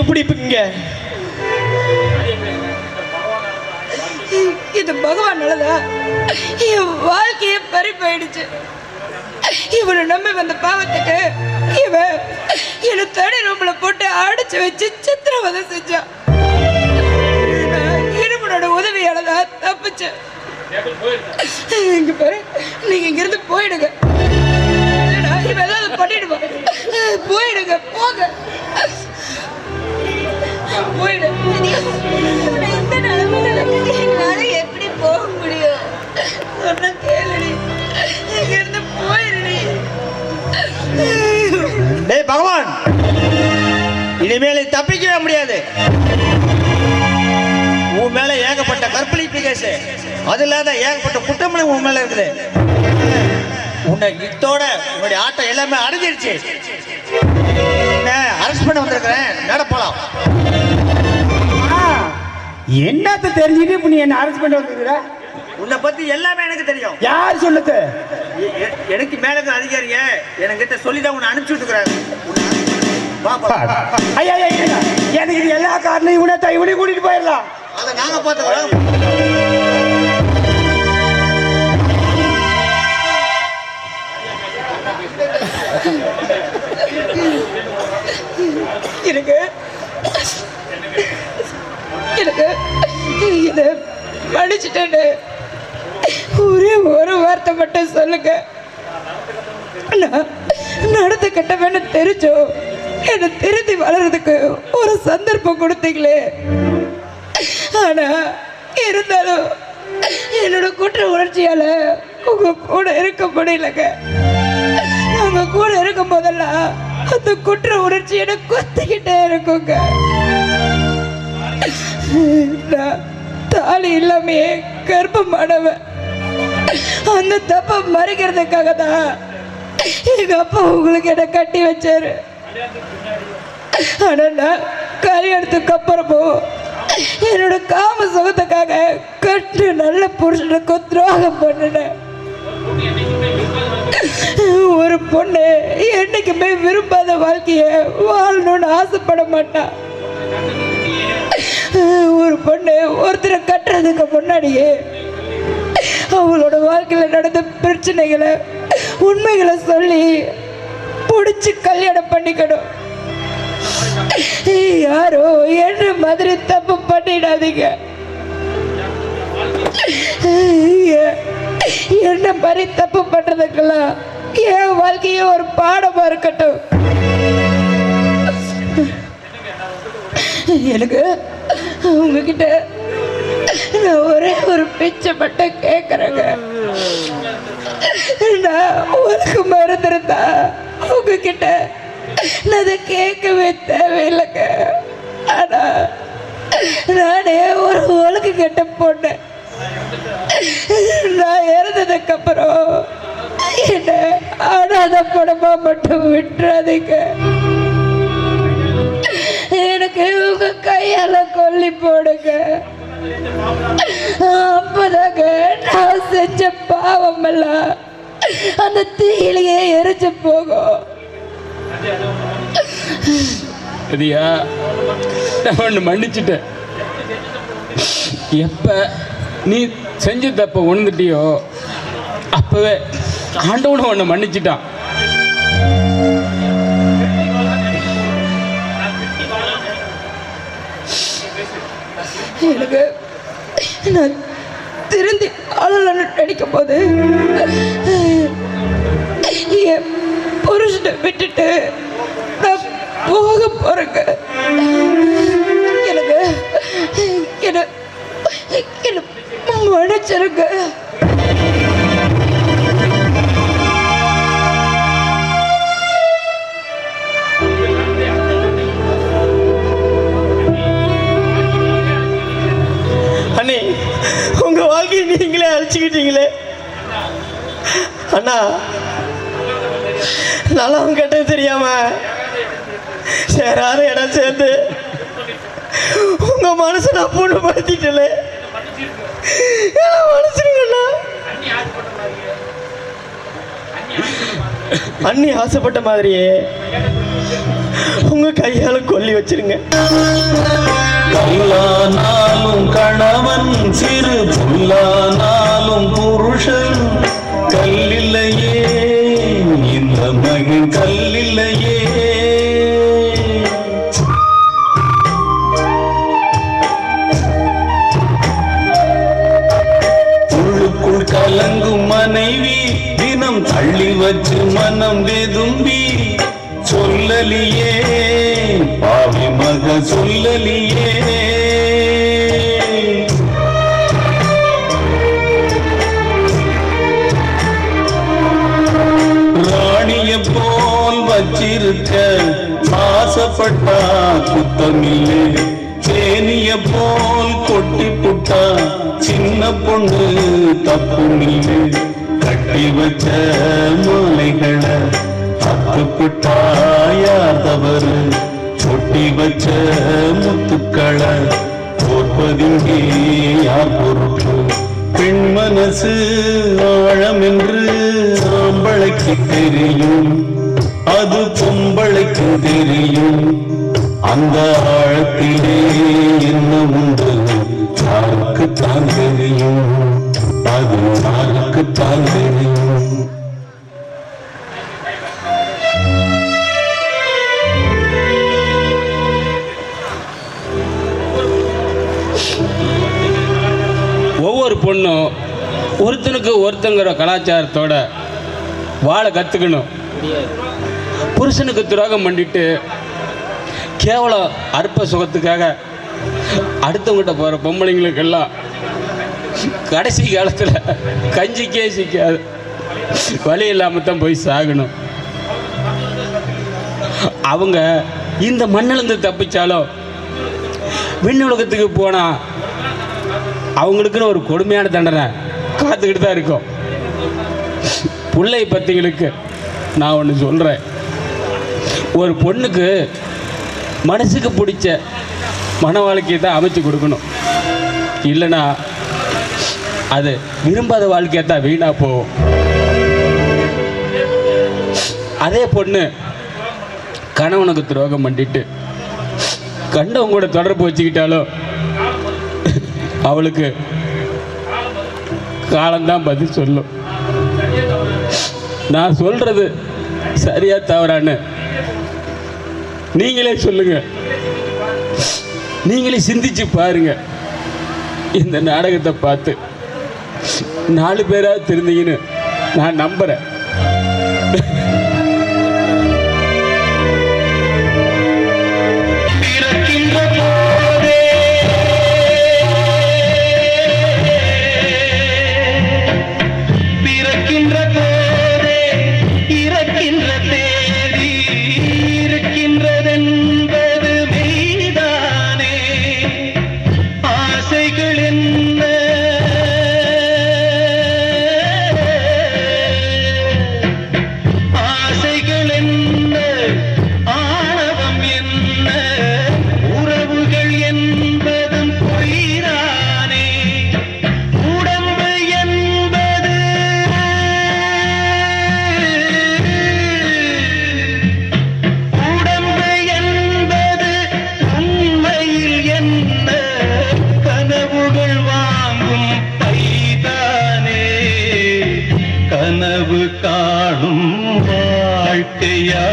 எப்படி இங்க இது பகவான் நல்லதா? என் வாழ்க்கையே பறி போயிடுச்சு. இவனை நம்பி வந்த பாவத்துக்கு இவன் என்னை தனி ரூம்ல போட்டு அடைச்சு வச்சு சித்திரவதை செஞ்சான். இருமனோட உதவியாலதான் தப்பிச்சேன். இங்க பாரு, நீங்க இங்க இருந்து போயிடுங்க. இவன் ஏதாவது பண்ணிடுவான். போயிடுங்க, போங்க, போயிடு. இந்த நிலைமையில என்னால எப்படி போக முடியும்? சொன்ன கேளுடி, இங்க இருந்து போயிடுடி. டேய் பகவான், இனிமேல் தப்பிக்கவே முடியாது. உன் மேல ஏகப்பட்ட கற்பழிப்பு கேஸ், அது இல்லாத ஏகப்பட்ட குற்றமும் உன் மேல இருக்குது. உன்னை இத்தோட உன்னுடைய ஆட்டம் எல்லாமே அடைஞ்சிருச்சு. அரெஸ்ட் பண்ண வந்திருக்கிறேன், நட போலாம். என்னத்த தெரிஞ்சுட்டு இப்ப நீ என்ன அரெஸ்ட் பண்ண வந்திருக்கிற? உன்னை பத்தி எல்லாமே எனக்கு தெரியும். யார் சொல்லுது? எனக்கு மேல அதிகாரிங்க என்கிட்ட சொல்லிதான் உன்னை அனுப்பிச்சு விட்டுக்கிறாங்க. ஐயா எனக்கு இது எல்லா காரணம் இவனை கூட்டிட்டு போயிடலாம். அதை நாங்க பார்த்துக்கிறோம். எனக்கு இதை படிச்சுட்டேன்னு ஒரே ஒரு வார்த்தை மட்டும் சொல்லுங்க. நான் நடத்த கட்டவேன்னு தெரிஞ்சோ என்னை திருத்தி வளர்றதுக்கு ஒரு சந்தர்ப்பம் கொடுத்தீங்களே. ஆனா இருந்தாலும் என்னோட குற்ற உணர்ச்சியால உங்க கூட இருக்க முடியலங்க. உங்க கூட இருக்கும் போதெல்லாம் அந்த குற்ற உணர்ச்சி எனக்கு கொத்திக்கிட்டே இருக்குங்க. நான் தாலி இல்லாமே கர்ப்பமானவன். அந்த தப்பை மறைக்கிறதுக்காக தான் எங்க அப்பா உங்களுக்கு என்ன கட்டி வச்சாரு. ஆனா நான் கல்யாணத்துக்கு அப்புறமும் என்னோட காம சுகத்துக்காக கட்டு நல்ல புருஷனுக்கு துரோகம் பண்ணினேன். ஒரு பொண்ணு என்னைக்குமே விரும்பாத வாழ்க்கைய வாழணும்னு ஆசைப்பட மாட்டான். ஒரு பொண்ணு ஒருத்தரை கட்டுறதுக்கு முன்னாடியே அவங்களோட வாழ்க்கையில நடந்த பிரச்சனைகளை உண்மைகளை சொல்லி பிடிச்சு கல்யாணம் பண்ணிக்கணும். யாரோ என்ன மாதிரி தப்பு பண்ணிடாதீங்க. என்ன மாதிரி தப்பு பண்றதுக்கெல்லாம் என் வாழ்க்கையே ஒரு பாடமா இருக்கட்டும். எனக்கு உங்ககிட்ட நான் ஒரே ஒரு பிச்சை மட்டும் கேட்கறேங்க. நான் உனக்கு மறந்துருந்தா உங்ககிட்ட நான் அதை கேட்கவே தேவையில்லைங்க. ஆனா நானே ஒரு ஒழுக்கு கெட்ட பொண்ணேன். நான் இறந்ததுக்கு அப்புறம் என்ன அனாத படமா மட்டும் விட்டுறாதீங்க. எனக்கு உங்க கையால கொல்லி போடுங்க. அப்பதாங்க நான் செஞ்ச பாவம் எல்லாம் அந்த தீயிலேயே எரிஞ்சு போகும். நான் ஒன்று மன்னிச்சுட்டேன். எப்ப நீ செஞ்ச தப்ப உணர்ந்துட்டியோ அப்பவே ஆண்டவனும் ஒன்று மன்னிச்சுட்டான். எனக்கு நான் திருந்தி அழலன்னு நினைக்கும் போது என் புருஷனை விட்டுட்டு நான் போக போறேங்க. எனக்கு மன்னிச்சிருங்க. அண்ணே, உங்க வாழ்க்கையை நீங்களே அழிச்சுக்கிட்டீங்களே. அண்ணா, நல்லவங்க கேட்டது தெரியாம சேராத இடம் சேர்ந்து உங்க மனசை நான் புண்ணுபடுத்திட்டல. மனசுங்கண்ணா, அண்ணி ஆசைப்பட்ட மாதிரியே உங்க கையால கொல்லி வச்சிருங்க. கல்லானாலும் கணவன் சிறு புல்லானாலும் புருஷன் கல்லில்லையே இந்த மகன் கல்லில்லையே. உள்ளுக்குள் கலங்கும் மனைவி தினம் தள்ளி வச்சு மனம் வெதும்பி சொல்லலியே பாவி மக சொல்லலியே. ராணிய போல் வச்சிருக்க ஆசைப்பட்டா குத்தமில்லை. தேனிய போல் கொட்டி புட்டா சின்ன பொண்ணு தப்புமில்லை. கட்டி வச்ச மாலைகளை அத்துப்பிட்டாயாதவர் சொட்டி வச்ச முத்துக்களை தோற்பதிங்கே யார் பொறுப்பு. பெண் மனசு ஆழம் என்று ஆம்பளைக்கு தெரியும், அது பொம்பளைக்கு தெரியும். அந்த ஆழத்திலே என்ன உண்டு யாருக்குத்தான் தெரியும், அது யாருக்குத்தான் தெரியும். ஒவ்வொரு பொண்ணும் ஒருத்தனுக்கு ஒருத்தங்கிற கலாச்சாரத்தோட வாழ கற்றுக்கணும். புருஷனுக்கு துரோகம் பண்ணிட்டு கேவலம் அற்ப சுகத்துக்காக அடுத்தவங்கிட்ட போகிற பொம்பளைங்களுக்கெல்லாம் கடைசி காலத்தில் கஞ்சிக்கே சிக்காது, வழி இல்லாமல் தான் போய் சாகணும். அவங்க இந்த மண்ணிலிருந்து தப்பிச்சாலும் விண்ணுலகத்துக்கு போனால் அவங்களுக்குன்னு ஒரு கொடுமையான தண்டனை காத்துக்கிட்டு தான் இருக்கும். பிள்ளை பத்திங்களுக்கு நான் ஒன்று சொல்கிறேன். ஒரு பொண்ணுக்கு மனசுக்கு பிடிச்ச மன வாழ்க்கையை தான் அமைச்சு கொடுக்கணும். இல்லைன்னா அது விரும்பாத வாழ்க்கையை தான் வீணாக போகும். அதே பொண்ணு கணவனுக்கு துரோகம் பண்ணிட்டு கண்டவங்க கூட தொடர்பு வச்சுக்கிட்டாலும் அவளுக்கு காலம்தான் பதில் சொல்லும். நான் சொல்றது சரியா தவறான்னு நீங்களே சொல்லுங்க, நீங்களே சிந்திச்சு பாருங்க. இந்த நாடகத்தை பார்த்து 4 பேரா தெரிந்தீங்கன்னு நான் நம்புறேன். கனவு காணும் வாழ்க்கையா